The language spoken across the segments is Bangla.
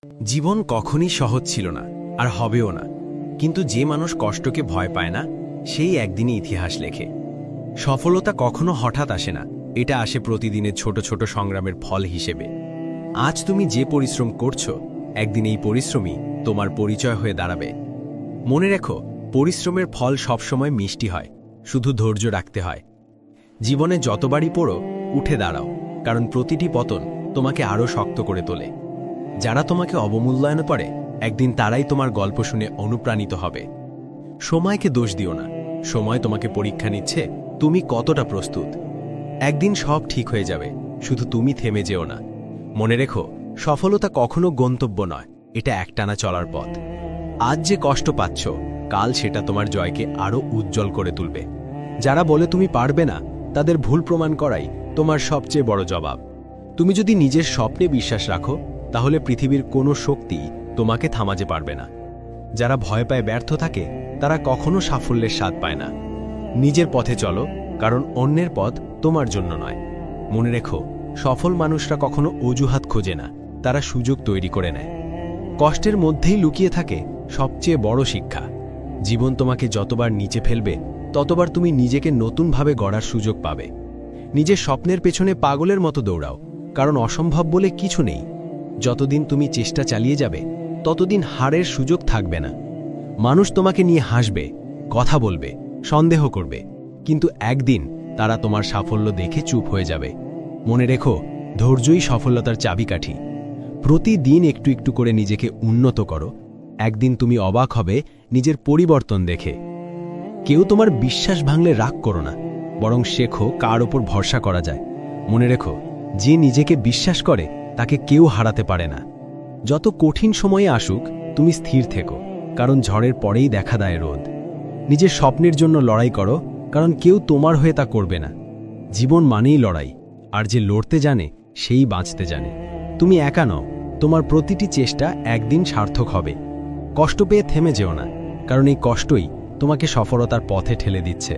জীবন কখনই সহজ ছিল না, আর হবেও না। কিন্তু যে মানুষ কষ্টকে ভয় পায় না, সেই একদিনই ইতিহাস লেখে। সফলতা কখনো হঠাৎ আসে না, এটা আসে প্রতিদিনের ছোট ছোট সংগ্রামের ফল হিসেবে। আজ তুমি যে পরিশ্রম করছো, একদিন এই পরিশ্রমই তোমার পরিচয় হয়ে দাঁড়াবে। মনে রেখো, পরিশ্রমের ফল সবসময় মিষ্টি হয়, শুধু ধৈর্য রাখতে হয়। জীবনে যতবারই পড়ো, উঠে দাঁড়াও, কারণ প্রতিটি পতন তোমাকে আরও শক্ত করে তোলে। যারা তোমাকে অবমূল্যায়ন করে, একদিন তারাই তোমার গল্প শুনে অনুপ্রাণিত হবে। সময়কে দোষ দিও না, সময় তোমাকে পরীক্ষা নিচ্ছে তুমি কতটা প্রস্তুত। একদিন সব ঠিক হয়ে যাবে, শুধু তুমি থেমে যেও না। মনে রেখো, সফলতা কখনো গন্তব্য নয়, এটা একটানা চলার পথ। আজ যে কষ্ট পাচ্ছ, কাল সেটা তোমার জয়কে আরও উজ্জ্বল করে তুলবে। যারা বলে তুমি পারবে না, তাদের ভুল প্রমাণ করাই তোমার সবচেয়ে বড় জবাব। তুমি যদি নিজের স্বপ্নে বিশ্বাস রাখো, তাহলে পৃথিবীর কোনো শক্তি তোমাকে থামাতে পারবে না। যারা ভয় পায় ব্যর্থ থাকে, তারা কখনো সাফল্যের স্বাদ পায় না। নিজের পথে চলো, কারণ অন্যের পথ তোমার জন্য নয়। মনে রেখো, সফল মানুষরা কখনো অজুহাত খোঁজে না, তারা সুযোগ তৈরি করে নেয়। কষ্টের মধ্যেই লুকিয়ে থাকে সবচেয়ে বড় শিক্ষা। জীবন তোমাকে যতবার নিচে ফেলবে, ততবার তুমি নিজেকে নতুনভাবে গড়ার সুযোগ পাবে। নিজের স্বপ্নের পেছনে পাগলের মতো দৌড়াও, কারণ অসম্ভব বলে কিছু নেই। যতদিন তুমি চেষ্টা চালিয়ে যাবে, ততদিন হারের সুযোগ থাকবে না। মানুষ তোমাকে নিয়ে হাসবে, কথা বলবে, সন্দেহ করবে, কিন্তু একদিন তারা তোমার সাফল্য দেখে চুপ হয়ে যাবে। মনে রেখো, ধৈর্যই সফলতার চাবিকাঠি। প্রতিদিন একটু একটু করে নিজেকে উন্নত করো, একদিন তুমি অবাক হবে নিজের পরিবর্তন দেখে। কেউ তোমার বিশ্বাস ভাঙলে রাগ করো না, বরং শেখো কার ওপর ভরসা করা যায়। মনে রেখো, যে নিজেকে বিশ্বাস করে তাকে কেউ হারাতে পারে না। যত কঠিন সময়ে আসুক, তুমি স্থির থেকো, কারণ ঝড়ের পরেই দেখা দেয় রোদ। নিজের স্বপ্নের জন্য লড়াই করো, কারণ কেউ তোমার হয়ে তা করবে না। জীবন মানেই লড়াই, আর যে লড়তে জানে সেই বাঁচতে জানে। তুমি একা নও, তোমার প্রতিটি চেষ্টা একদিন সার্থক হবে। কষ্ট পেয়ে থেমে যেও না, কারণ এই কষ্টই তোমাকে সফলতার পথে ঠেলে দিচ্ছে।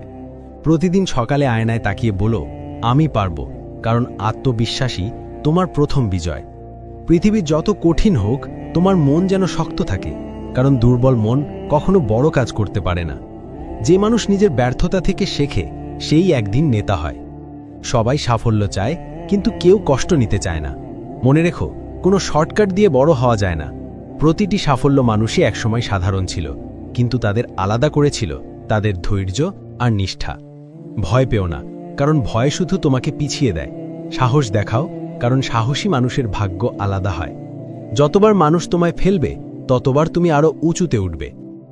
প্রতিদিন সকালে আয়নায় তাকিয়ে বলো, আমি পারব, কারণ আত্মবিশ্বাসী তোমার প্রথম বিজয়। পৃথিবী যত কঠিন হোক, তোমার মন যেন শক্ত থাকে, কারণ দুর্বল মন কখনো বড় কাজ করতে পারে না। যে মানুষ নিজের ব্যর্থতা থেকে শেখে, সেই একদিন নেতা হয়। সবাই সাফল্য চায়, কিন্তু কেউ কষ্ট নিতে চায় না। মনে রেখো, কোনো শর্টকাট দিয়ে বড় হওয়া যায় না। প্রতিটি সাফল্য মানুষই একসময় সাধারণ ছিল, কিন্তু তাদের আলাদা করেছিল তাদের ধৈর্য আর নিষ্ঠা। ভয় পেও না, কারণ ভয় শুধু তোমাকে পিছিয়ে দেয়। সাহস দেখাও, কারণ সাহসী মানুষের ভাগ্য আলাদা হয়। যতবার মানুষ তোমায় ফেলবে, ততবার তুমি আরও উঁচুতে উঠবে।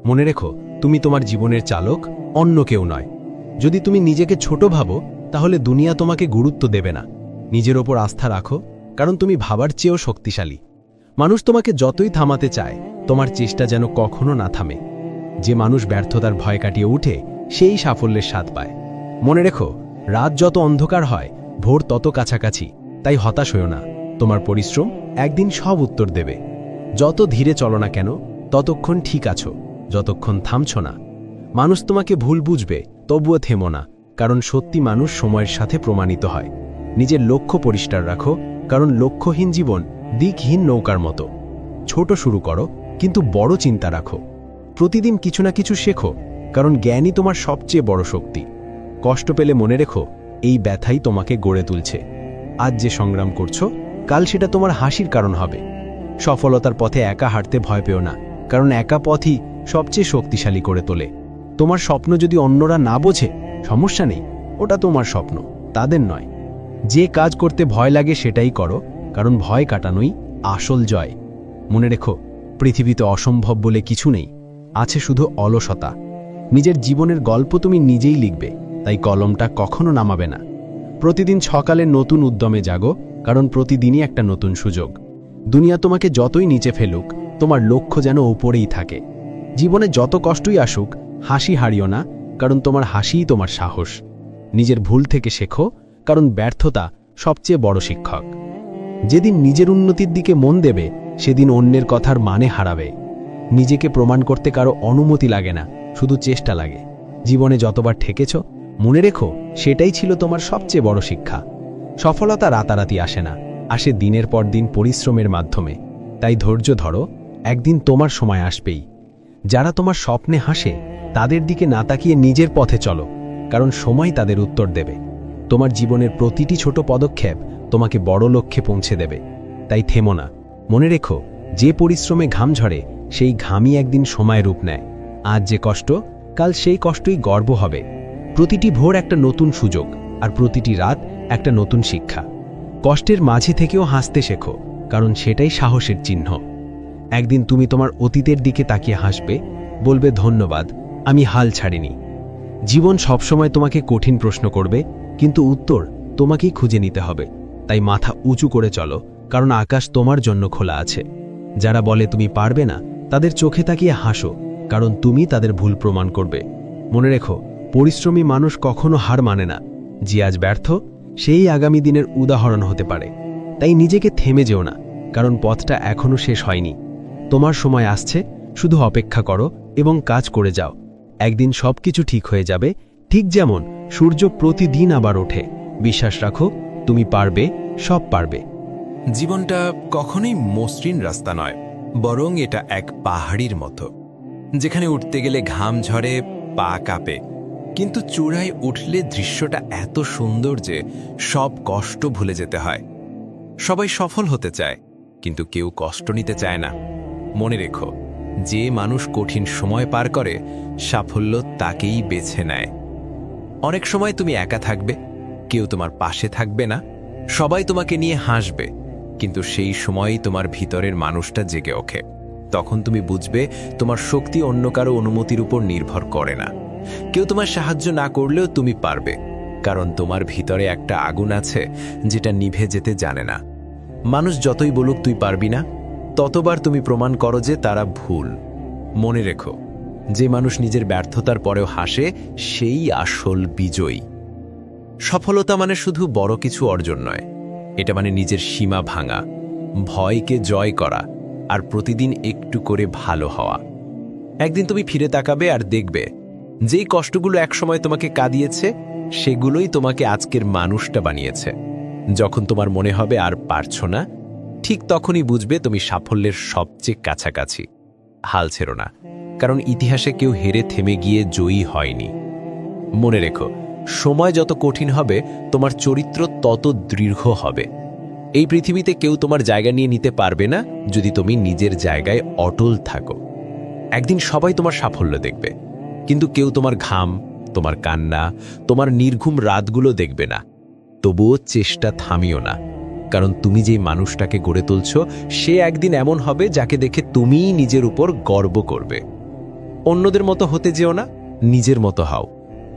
মনে রেখো, তুমি তোমার জীবনের চালক, অন্য কেউ নয়। যদি তুমি নিজেকে ছোট ভাবো, তাহলে দুনিয়া তোমাকে গুরুত্ব দেবে না। নিজের ওপর আস্থা রাখো, কারণ তুমি ভাবার চেয়েও শক্তিশালী। মানুষ তোমাকে যতই থামাতে চায়, তোমার চেষ্টা যেন কখনো না থামে। যে মানুষ ব্যর্থতার ভয় কাটিয়ে উঠে, সেই সাফল্যের স্বাদ পায়। মনে রেখো, রাত যত অন্ধকার হয়, ভোর তত কাছাকাছি। তাই হতাশ হও না, তোমার পরিশ্রম একদিন সব উত্তর দেবে। যত ধীরে চলো না কেন, ততক্ষণ ঠিক আছো, যতক্ষণ থামছ না। মানুষ তোমাকে ভুল বুঝবে, তবুও থেমো না, কারণ সত্যি মানুষ সময়ের সাথে প্রমাণিত হয়। নিজের লক্ষ্য পরিষ্কার রাখো, কারণ লক্ষ্যহীন জীবন দিকহীন নৌকার মতো। ছোট শুরু করো, কিন্তু বড় চিন্তা রাখো। প্রতিদিন কিছু না কিছু শেখো, কারণ জ্ঞানই তোমার সবচেয়ে বড় শক্তি। কষ্ট পেলে মনে রেখো, এই ব্যথাই তোমাকে গড়ে তুলছে। আজ যে সংগ্রাম করছো, কাল সেটা তোমার হাসির কারণ হবে। সফলতার পথে একা হাঁটতে ভয় পেও না, কারণ একা পথই সবচেয়ে শক্তিশালী করে তোলে। তোমার স্বপ্ন যদি অন্যরা না বোঝে, সমস্যা নেই, ওটা তোমার স্বপ্ন, তাদের নয়। যে কাজ করতে ভয় লাগে সেটাই করো, কারণ ভয় কাটানোই আসল জয়। মনে রেখো, পৃথিবীতে অসম্ভব বলে কিছু নেই, আছে শুধু অলসতা। নিজের জীবনের গল্প তুমি নিজেই লিখবে, তাই কলমটা কখনো নামাবে না। প্রতিদিন সকালে নতুন উদ্যমে জাগো, কারণ প্রতিদিনই একটা নতুন সুযোগ। দুনিয়া তোমাকে যতই নিচে ফেলুক, তোমার লক্ষ্য যেন ওপরেই থাকে। জীবনে যত কষ্টই আসুক, হাসি হারিও না, কারণ তোমার হাসিই তোমার সাহস। নিজের ভুল থেকে শেখো, কারণ ব্যর্থতা সবচেয়ে বড় শিক্ষক। যেদিন নিজের উন্নতির দিকে মন দেবে, সেদিন অন্যের কথার মানে হারাবে। নিজেকে প্রমাণ করতে কারো অনুমতি লাগে না, শুধু চেষ্টা লাগে। জীবনে যতবার ঠেকেছ, মনে রেখো, সেটাই ছিল তোমার সবচেয়ে বড় শিক্ষা। সফলতা রাতারাতি আসে না, আসে দিনের পর দিন পরিশ্রমের মাধ্যমে। তাই ধৈর্য ধরো, একদিন তোমার সময় আসবেই। যারা তোমার স্বপ্নে হাসে তাদের দিকে না তাকিয়ে নিজের পথে চলো, কারণ সময় তাদের উত্তর দেবে। তোমার জীবনের প্রতিটি ছোট পদক্ষেপ তোমাকে বড় লক্ষ্যে পৌঁছে দেবে। তাই থেমো না, মনে রেখো, যে পরিশ্রমে ঘাম ঝরে সেই ঘামই একদিন সময় রূপ নেয়। আজ যে কষ্ট, কাল সেই কষ্টই গর্ব হবে। প্রতিটি ভোর একটা নতুন সুযোগ, আর প্রতিটি রাত একটা নতুন শিক্ষা। কষ্টের মাঝে থেকেও হাসতে শেখো, কারণ সেটাই সাহসের চিহ্ন। একদিন তুমি তোমার অতীতের দিকে তাকিয়ে হাসবে, বলবে ধন্যবাদ, আমি হাল ছাড়িনি। জীবন সবসময় তোমাকে কঠিন প্রশ্ন করবে, কিন্তু উত্তর তোমাকেই খুঁজে নিতে হবে। তাই মাথা উঁচু করে চলো, কারণ আকাশ তোমার জন্য খোলা আছে। যারা বলে তুমি পারবে না, তাদের চোখে তাকিয়ে হাসো, কারণ তুমি তাদের ভুল প্রমাণ করবে। মনে রেখো, পরিশ্রমী মানুষ কখনো হার মানে না। যে আজ ব্যর্থ, সেই আগামী দিনের উদাহরণ হতে পারে। তাই নিজেকে থেমে যেও না, কারণ পথটা এখনো শেষ হয়নি। তোমার সময় আসছে, শুধু অপেক্ষা করো এবং কাজ করে যাও। একদিন সবকিছু ঠিক হয়ে যাবে, ঠিক যেমন সূর্য প্রতিদিন আবার ওঠে। বিশ্বাস রাখো, তুমি পারবে, সব পারবে। জীবনটা কখনোই মসৃণ রাস্তা নয়, বরং এটা এক পাহাড়ির মতো, যেখানে উঠতে গেলে ঘাম ঝরে, পা কাঁপে, কিন্তু চূড়ায় উঠলে দৃশ্যটা এত সুন্দর যে সব কষ্ট ভুলে যেতে হয়। সবাই সফল হতে চায়, কিন্তু কেউ কষ্ট নিতে চায় না। মনে রেখো, যে মানুষ কঠিন সময় পার করে, সাফল্য তাকেই বেছে নেয়। অনেক সময় তুমি একা থাকবে, কেউ তোমার পাশে থাকবে না, সবাই তোমাকে নিয়ে হাসবে, কিন্তু সেই সময়ই তোমার ভিতরের মানুষটা জেগে ওঠে। তখন তুমি বুঝবে তোমার শক্তি অন্য কারো অনুমতির উপর নির্ভর করে না। কেউ তোমার সাহায্য না করলেও তুমি পারবে, কারণ তোমার ভিতরে একটা আগুন আছে যেটা নিভে যেতে জানে না। মানুষ যতই বলুক তুই পারবি না, ততবার তুমি প্রমাণ করো যে তারা ভুল। মনে রেখো, যে মানুষ নিজের ব্যর্থতার পরেও হাসে, সেই আসল বিজয়ী। সফলতা মানে শুধু বড় কিছু অর্জন নয়, এটা মানে নিজের সীমা ভাঙা, ভয়কে জয় করা, আর প্রতিদিন একটু করে ভালো হওয়া। একদিন তুমি ফিরে তাকাবে আর দেখবে, যেই কষ্টগুলো একসময় তোমাকে কাঁদিয়েছে, সেগুলোই তোমাকে আজকের মানুষটা বানিয়েছে। যখন তোমার মনে হবে আর পারছো না, ঠিক তখনই বুঝবে তুমি সাফল্যের সবচেয়ে কাছাকাছি। হাল ছেড়ো না, কারণ ইতিহাসে কেউ হেরে থেমে গিয়ে জয়ী হয়নি। মনে রেখো, সময় যত কঠিন হবে, তোমার চরিত্র তত দৃঢ় হবে। এই পৃথিবীতে কেউ তোমার জায়গা নিয়ে নিতে পারবে না যদি তুমি নিজের জায়গায় অটল থাকো। একদিন সবাই তোমার সাফল্য দেখবে, কিন্তু কেউ তোমার ঘাম, তোমার কান্না, তোমার নির্ঘুম রাতগুলো দেখবে না। তবুও চেষ্টা থামিও না, কারণ তুমি যেই মানুষটাকে গড়ে তুলছ, সে একদিন এমন হবে যাকে দেখে তুমিই নিজের উপর গর্ব করবে। অন্যদের মতো হতে যেও না, নিজের মতো হও,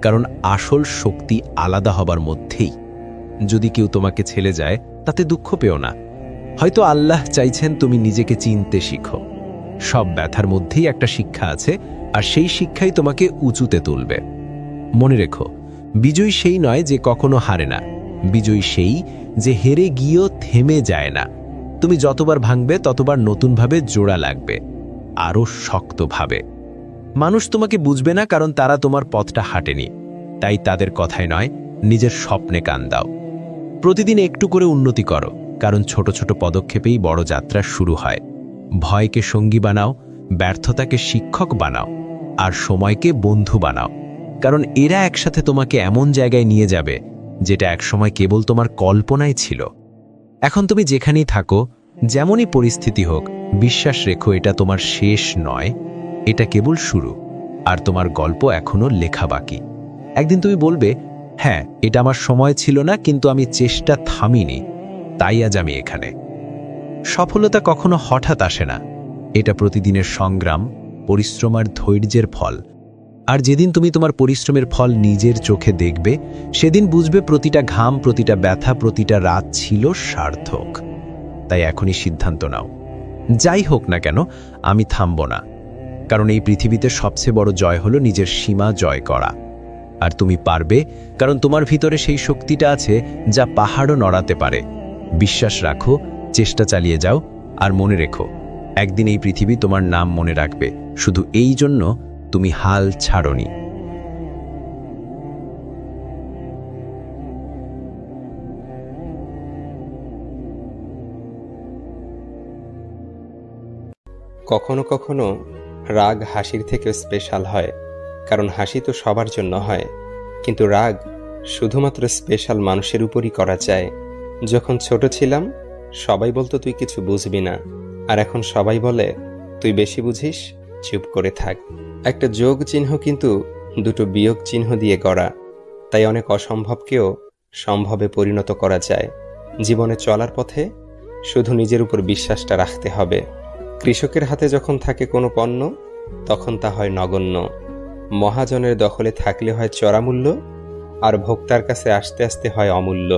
কারণ আসল শক্তি আলাদা হবার মধ্যেই। যদি কেউ তোমাকে ছেড়ে যায়, তাতে দুঃখ পেও না। হয়তো আল্লাহ চাইছেন তুমি নিজেকে চিনতে শিখো। সব ব্যথার মধ্যেই একটা শিক্ষা আছে, আর সেই শিক্ষাই তোমাকে উঁচুতে তুলবে। মনে রেখো, বিজয়ী সেই নয় যে কখনো হারে না, বিজয়ী সেই যে হেরে গিয়েও থেমে যায় না। তুমি যতবার ভাঙবে, ততবার নতুনভাবে জোড়া লাগবে, আরও শক্তভাবে। মানুষ তোমাকে বুঝবে না, কারণ তারা তোমার পথটা হাঁটেনি। তাই তাদের কথায় নয়, নিজের স্বপ্নে কান দাও। প্রতিদিন একটু করে উন্নতি করো, কারণ ছোট ছোট পদক্ষেপেই বড় যাত্রা শুরু হয়। ভয়কে সঙ্গী বানাও, ব্যর্থতাকে শিক্ষক বানাও, আর সময়কে বন্ধু বানাও, কারণ এরা একসাথে তোমাকে এমন জায়গায় নিয়ে যাবে যেটা একসময় কেবল তোমার কল্পনাই ছিল। এখন তুমি যেখানেই থাকো, যেমনই পরিস্থিতি হোক, বিশ্বাস রেখো এটা তোমার শেষ নয়, এটা কেবল শুরু, আর তোমার গল্প এখনো লেখা বাকি। একদিন তুমি বলবে, হ্যাঁ, এটা আমার সময় ছিল না, কিন্তু আমি চেষ্টা থামিনি, তাই আজ আমি এখানে। সফলতা কখনো হঠাৎ আসে না, এটা প্রতিদিনের সংগ্রাম, পরিশ্রম আর ধৈর্যের ফল। আর যেদিন তুমি তোমার পরিশ্রমের ফল নিজের চোখে দেখবে, সেদিন বুঝবে প্রতিটা ঘাম, প্রতিটা ব্যথা, প্রতিটা রাত ছিল সার্থক। তাই এখনই সিদ্ধান্ত নাও, যাই হোক না কেন, আমি থামব না, কারণ এই পৃথিবীতে সবচেয়ে বড় জয় হলো নিজের সীমা জয় করা। আর তুমি পারবে, কারণ তোমার ভিতরে সেই শক্তিটা আছে যা পাহাড়ও নড়াতে পারে। বিশ্বাস রাখো, চেষ্টা চালিয়ে যাও, আর মনে রেখো, একদিন এই পৃথিবী তোমার নাম মনে রাখবে, শুধু এই জন্য তুমি হাল ছাড়োনি। কখনো কখনো রাগ হাসির থেকেও স্পেশাল হয়, কারণ হাসি তো সবার জন্য হয়, কিন্তু রাগ শুধুমাত্র স্পেশাল মানুষের উপরই করা যায়। যখন ছোট ছিলাম সবাই বলতো তুই কিছু বুঝবি না, আর এখন সবাই বলে তুই বেশি বুঝিস, চুপ করে থাক। একটা যোগ চিহ্ন কিন্তু দুটো বিয়োগ চিহ্ন দিয়ে গড়া, তাই অনেক অসম্ভবকেও সম্ভবে পরিণত করা যায়। জীবনে চলার পথে শুধু নিজের উপর বিশ্বাসটা রাখতে হবে। কৃষকের হাতে যখন থাকে কোনো পণ্য, তখন তা হয় নগণ্য। মহাজনের দখলে থাকলে হয় চড়া মূল্য, আর ভোক্তার কাছে আস্তে আস্তে হয় অমূল্য।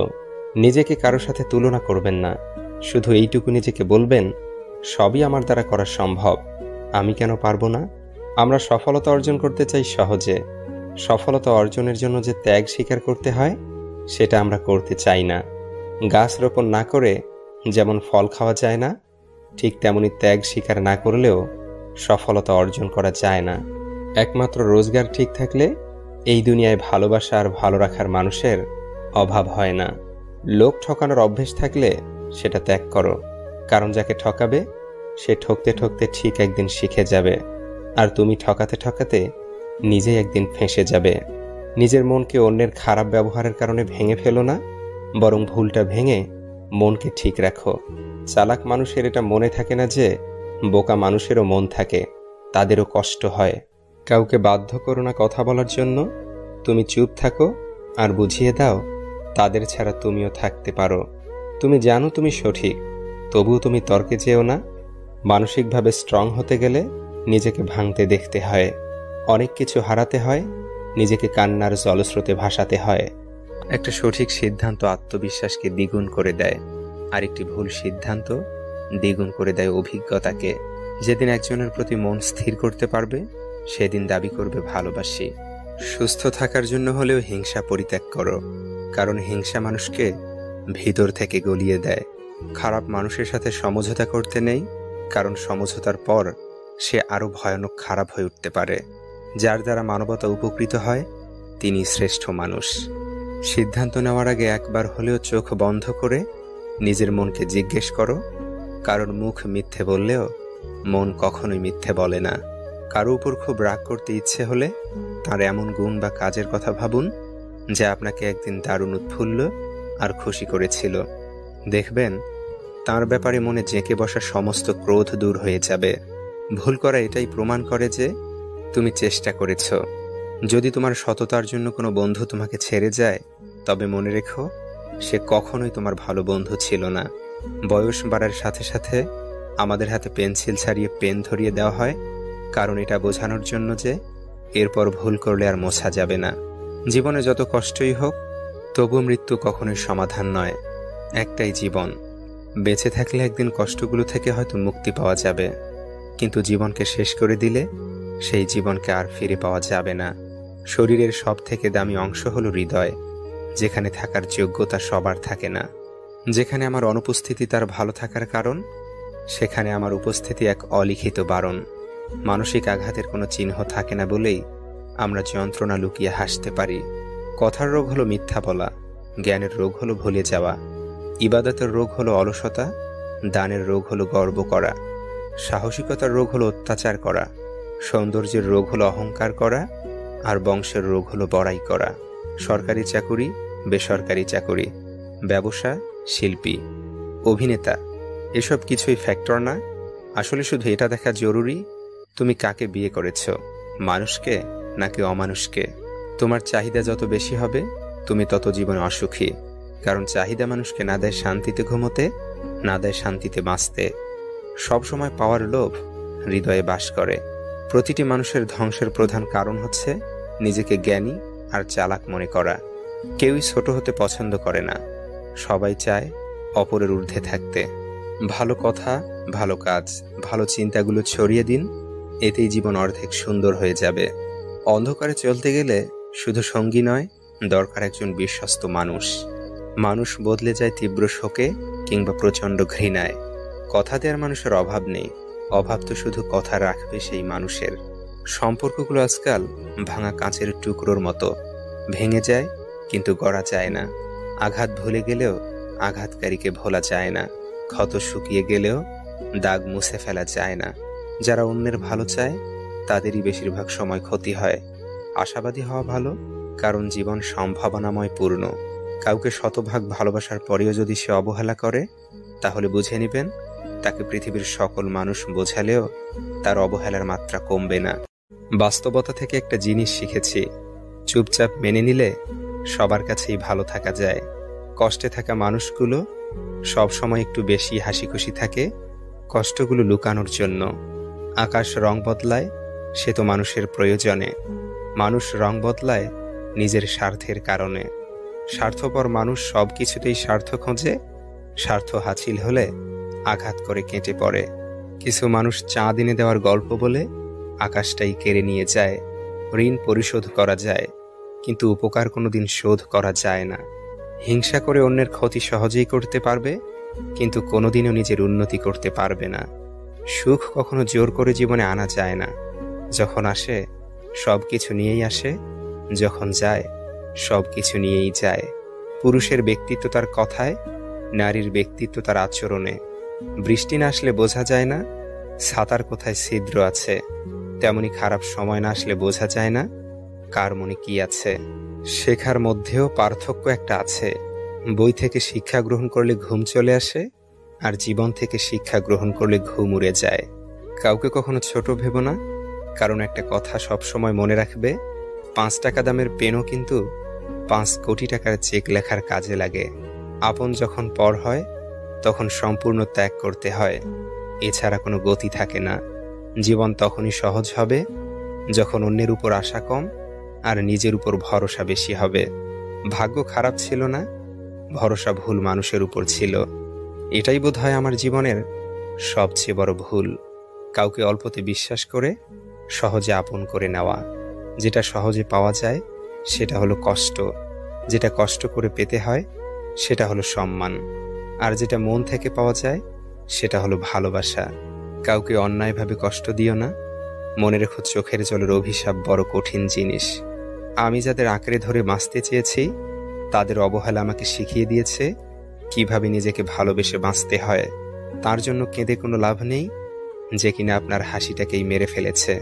নিজেকে কারো সাথে তুলনা করবেন না, শুধু এইটুকু নিজেকে বলবেন, সবই আমার দ্বারা করা সম্ভব, আমি কেন পারবো না। আমরা সফলতা অর্জন করতে চাই সহজে, সফলতা অর্জনের জন্য যে ত্যাগ স্বীকার করতে হয় সেটা আমরা করতে চাই না। গাছ রোপণ না করে যেমন ফল খাওয়া যায় না, ঠিক তেমনি ত্যাগ স্বীকার না করলেও সফলতা অর্জন করা যায় না। একমাত্র রোজগার ঠিক থাকলে এই দুনিয়ায় ভালোবাসা আর ভালো রাখার মানুষের অভাব হয় না। লোক ঠকানোর অভ্যেস থাকলে সেটা ত্যাগ করো, কারণ যাকে ঠকাবে সে ঠকতে ঠকতে ঠিক একদিন শিখে যাবে, আর তুমি ঠকাতে ঠকাতে নিজেই একদিন ফেঁসে যাবে। নিজের মনকে অন্যের খারাপ ব্যবহারের কারণে ভেঙে ফেলো না, বরং ভুলটা ভেঙে মনকে ঠিক রাখো। চালাক মানুষের এটা মনে থাকে না যে বোকা মানুষেরও মন থাকে, তাদেরও কষ্ট হয়। কাউকে বাধ্য করো না কথা বলার জন্য, তুমি চুপ থাকো আর বুঝিয়ে দাও তাদের ছাড়া তুমিও থাকতে পারো। তুমি জানো তুমি সঠিক, তবুও তুমি তর্কে যেও না। মানসিকভাবে স্ট্রং হতে গেলে নিজেকে ভাঙতে দেখতে হয়, অনেক কিছু হারাতে হয়, নিজেকে কান্নার জলস্রোতে ভাসাতে হয়। একটা সঠিক সিদ্ধান্ত আত্মবিশ্বাসকে দ্বিগুণ করে দেয়, আর একটি ভুল সিদ্ধান্ত দ্বিগুণ করে দেয় অভিজ্ঞতাকে। যেদিন একজনের প্রতি মন স্থির করতে পারবে, সেদিন দাবি করবে ভালোবাসি। সুস্থ থাকার জন্য হলেও হিংসা পরিত্যাগ করো, কারণ হিংসা মানুষকে ভিতর থেকে গলিয়ে দেয়। খারাপ মানুষের সাথে সমঝোতা করতে নেই, কারণ সমঝোতার পর সে আরো ভয়ানক খারাপ হয়ে উঠতে পারে। যার দ্বারা মানবতা উপকৃত হয় তিনি শ্রেষ্ঠ মানুষ। সিদ্ধান্ত নেওয়ার আগে একবার হলেও চোখ বন্ধ করে নিজের মনকে জিজ্ঞেস করো, কারণ মুখ মিথ্যে বললেও মন কখনোই মিথ্যে বলে না। কারো উপর খুব রাগ করতে ইচ্ছে হলে তার এমন গুণ বা কাজের কথা ভাবুন যা আপনাকে একদিন দারুণ উৎফুল্ল আর খুশি করেছিল। দেখবেন তার ব্যাপারে মনে জেঁকে বসা সমস্ত ক্রোধ দূর হয়ে যাবে। ভুল করা এটাই প্রমাণ করে যে তুমি চেষ্টা করেছ। যদি তোমার সততার জন্য কোনো বন্ধু তোমাকে ছেড়ে যায়, তবে মনে রেখো সে কখনোই তোমার ভালো বন্ধু ছিল না। বয়স বাড়ার সাথে সাথে আমাদের হাতে পেন্সিল ছাড়িয়ে পেন ধরিয়ে দেওয়া হয়, কারণ এটা বোঝানোর জন্য যে এরপর ভুল করলে আর মোছা যাবে না। জীবনে যত কষ্টই হোক, তবু মৃত্যু কখনোই সমাধান নয়। একটাই জীবন, বেঁচে থাকলে একদিন কষ্টগুলো থেকে হয়তো মুক্তি পাওয়া যাবে, কিন্তু জীবনকে শেষ করে দিলে সেই জীবনকে আর ফিরে পাওয়া যাবে না। শরীরের সব থেকে দামি অংশ হলো হৃদয়, যেখানে থাকার যোগ্যতা সবার থাকে না। যেখানে আমার অনুপস্থিতি তার ভালো থাকার কারণ, সেখানে আমার উপস্থিতি এক অলিখিত বারণ। মানসিক আঘাতের কোনো চিহ্ন থাকে না বলেই আমরা যন্ত্রণা লুকিয়ে হাসতে পারি। কথার রোগ হলো মিথ্যা বলা, জ্ঞানের রোগ হলো ভুলে যাওয়া, ইবাদতের রোগ হলো অলসতা, দানের রোগ হলো গর্ব করা, সাহসিকতার রোগ হলো অত্যাচার করা, সৌন্দর্যের রোগ হলো অহংকার করা, আর বংশের রোগ হলো বড়াই করা। সরকারি চাকুরি, বেসরকারি চাকুরি, ব্যবসা, শিল্পী, অভিনেতা, এসব কিছুই ফ্যাক্টর না। আসলে শুধু এটা দেখা জরুরি তুমি কাকে বিয়ে করেছ, মানুষকে নাকি অমানুষকে। তোমার চাহিদা যত বেশি হবে তুমি তত জীবনে অসুখী, কারণ চাহিদা মানুষকে না দেয় শান্তিতে ঘুমোতে, না দেয় শান্তিতে বাঁচতে। সবসময় পাওয়ার লোভ হৃদয়ে বাস করে। প্রতিটি মানুষের ধ্বংসের প্রধান কারণ হচ্ছে নিজেকে জ্ঞানী আর চালাক মনে করা। কেউই ছোট হতে পছন্দ করে না, সবাই চায় অপরের ঊর্ধ্বে থাকতে। ভালো কথা, ভালো কাজ, ভালো চিন্তাগুলো ছড়িয়ে দিন, এতেই জীবন অর্ধেক সুন্দর হয়ে যাবে। অন্ধকারে চলতে গেলে শুধু সঙ্গী নয়, দরকার একজন বিশ্বস্ত মানুষ। মানুষ বদলে যায় তীব্র শোকে কিংবা প্রচণ্ড ঘৃণায়। কথা দেওয়ার মানুষের অভাব নেই, অভাব তো শুধু কথা রাখবে সেই মানুষের। সম্পর্কগুলো আজকাল ভাঙা কাঁচের টুকরোর মতো, ভেঙে যায় কিন্তু গড়া যায় না। আঘাত ভুলে গেলেও আঘাতকারীকে ভোলা যায় না, ক্ষত শুকিয়ে গেলেও দাগ মুছে ফেলা যায় না। যারা অন্যের ভালো চায় তাদেরই বেশিরভাগ সময় ক্ষতি হয়। আশাবাদী হওয়া ভালো, কারণ জীবন সম্ভাবনাময় পূর্ণ। কাউকে শতভাগ ভালোবাসার পরেও যদি সে অবহেলা করে, তাহলে বুঝে নেবেন তাকে পৃথিবীর সকল মানুষ বোঝালেও তার অবহেলার মাত্রা কমবে না। বাস্তবতা থেকে একটা জিনিস শিখেছি, চুপচাপ মেনে নিলে সবার কাছেই ভালো থাকা যায়। কষ্টে থাকা মানুষগুলো সবসময় একটু বেশি হাসি খুশি থাকে কষ্টগুলো লুকানোর জন্য। আকাশ রং বদলায়, সে তো মানুষের প্রয়োজনে। মানুষ রং বদলায় নিজের স্বার্থের কারণে। স্বার্থপর মানুষ সব কিছুতেই স্বার্থ খোঁজে, স্বার্থ হাসিল হলে আঘাত করে কেটে পড়ে। কিছু মানুষ চাঁদ এনে দেওয়ার গল্প বলে আকাশটাই কেড়ে নিয়ে যায়। ঋণ পরিশোধ করা যায়, কিন্তু উপকার কোনোদিন শোধ করা যায় না। হিংসা করে অন্যের ক্ষতি সহজেই করতে পারবে, কিন্তু কোনোদিনও নিজের উন্নতি করতে পারবে না। সুখ কখনো জোর করে জীবনে আনা যায় না। যখন আসে সব কিছু নিয়েই আসে, যখন যায় সব কিছু নিয়েই যায়। পুরুষের ব্যক্তিত্ব তার কথায়, নারীর ব্যক্তিত্ব তার আচরণে। বৃষ্টি না আসলে বোঝা যায় না ছাতার কোথায় ছিদ্র আছে, তেমনি খারাপ সময় না আসলে বোঝা যায় না কার মনে কি আছে। শেখার মধ্যেও পার্থক্য একটা আছে। বই থেকে শিক্ষা গ্রহণ করলে ঘুম চলে আসে, আর জীবন থেকে শিক্ষা গ্রহণ করলে ঘুম উড়ে যায়। কাউকে কখনো ছোট ভেবো না, কারণ একটা কথা সব সময় মনে রাখবে, 5 টাকা দামের পেনও কিন্তু 5 কোটি টাকার চেক লেখার কাজে লাগে। আপন যখন পর হয় তখন সম্পূর্ণ ত্যাগ করতে হয়, এছাড়া কোনো গতি থাকে না। জীবন তখনই সহজ হবে যখন অন্যের উপর আশা কম আর নিজের উপর ভরসা বেশি হবে। ভাগ্য খারাপ ছিল না, ভরসা ভুল মানুষের উপর ছিল। এটাই বোধহয় আমার জীবনের সবচেয়ে বড় ভুল, কাউকে অল্পতে বিশ্বাস করে সহজে আপন করে নেওয়া। যেটা সহজে পাওয়া যায় সেটা হলো কষ্ট, যেটা কষ্ট করে পেতে হয় সেটা হলো সম্মান, আর যেটা মন থেকে পাওয়া যায় সেটা হলো ভালোবাসা। কাউকে অন্যায়ভাবে কষ্ট দিও না, মনে রেখো চোখের জলের অভিশাপ বড় কঠিন জিনিস। আমি যাদের আঁকড়ে ধরে বাঁচতে চেয়েছি তাদের অবহেলা আমাকে শিখিয়ে দিয়েছে কিভাবে নিজেকে ভালোবেসে বাঁচতে হয়। তার জন্য কেঁদে কোনো লাভ নেই যে কিনা আপনার হাসিটাকেই মেরে ফেলেছে।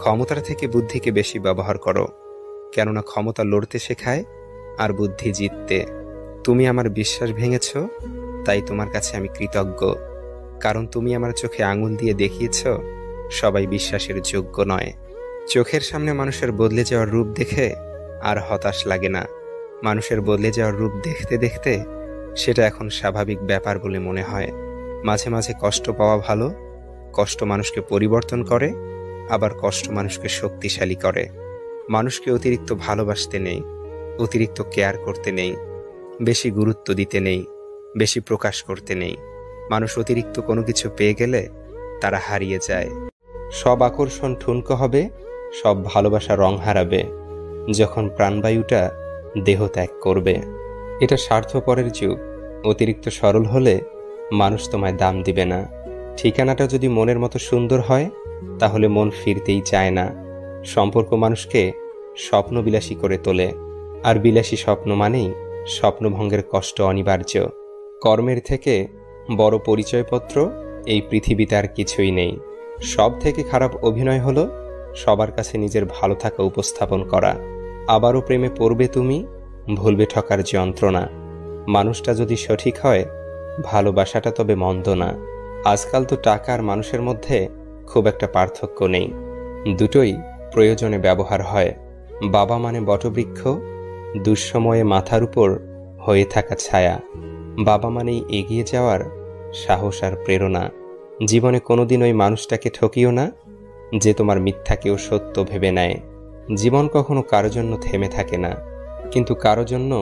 ক্ষমতার থেকে বুদ্ধিকে বেশি ব্যবহার করো, কেননা ক্ষমতা লড়তে শেখায় আর বুদ্ধি জিততে। তুমি আমার বিশ্বাস ভেঙেছ, তাই তোমার কাছে আমি কৃতজ্ঞ, কারণ তুমি আমার চোখে আঙুল দিয়ে দেখিয়েছ সবাই বিশ্বাসের যোগ্য নয়। চোখের সামনে মানুষের বদলে যাওয়ার রূপ দেখে আর হতাশ লাগে না। মানুষের বদলে যাওয়ার রূপ দেখতে দেখতে সেটা এখন স্বাভাবিক ব্যাপার বলে মনে হয়। মাঝে মাঝে কষ্ট পাওয়া ভালো, কষ্ট মানুষকে পরিবর্তন করে, আবার কষ্ট মানুষকে শক্তিশালী করে। মানুষকে অতিরিক্ত ভালোবাসতে নেই, অতিরিক্ত কেয়ার করতে নেই, বেশি গুরুত্ব দিতে নেই, বেশি প্রকাশ করতে নেই। মানুষ অতিরিক্ত কোনো কিছু পেয়ে গেলে তারা হারিয়ে যায়। সব আকর্ষণ ঠুনকো হবে, সব ভালোবাসা রং হারাবে যখন প্রাণবায়ুটা দেহ ত্যাগ করবে। এটা স্বার্থপরের যুগ। অতিরিক্ত সরল হলে মানুষ তোমায় দাম দিবে না। ঠিকানাটা যদি মনের মতো সুন্দর হয় তাহলে মন ফিরতেই চায় না। সম্পর্ক মানুষকে স্বপ্নবিলাসী করে তোলে, আর বিলাসী স্বপ্ন মানেই স্বপ্নভঙ্গের কষ্ট অনিবার্য। কর্মের থেকে বড় পরিচয়পত্র এই পৃথিবীতে আর কিছুই নেই। সব থেকে খারাপ অভিনয় হলো সবার কাছে নিজের ভালো থাকা উপস্থাপন করা। আবারও প্রেমে পড়বে তুমি, ভুলবে ঠকার যন্ত্রণা। মানুষটা যদি সঠিক হয় ভালোবাসাটা তবে মন্দ না। আজকাল তো টাকা আর মানুষের মধ্যে খুব একটা পার্থক্য নেই, দুটোই প্রয়োজনে ব্যবহার হয়। বাবা মানে বটবৃক্ষ, দুঃসময়ে মাথার উপর হয়ে থাকা ছায়া। বাবা মানেই এগিয়ে যাওয়ার সাহস আর প্রেরণা। জীবনে কোনোদিন ওই মানুষটাকে ঠকিও না যে তোমার মিথ্যাকেও সত্য ভেবে নেয়। জীবন কখনো কারো জন্য থেমে থাকে না, কিন্তু কারো জন্য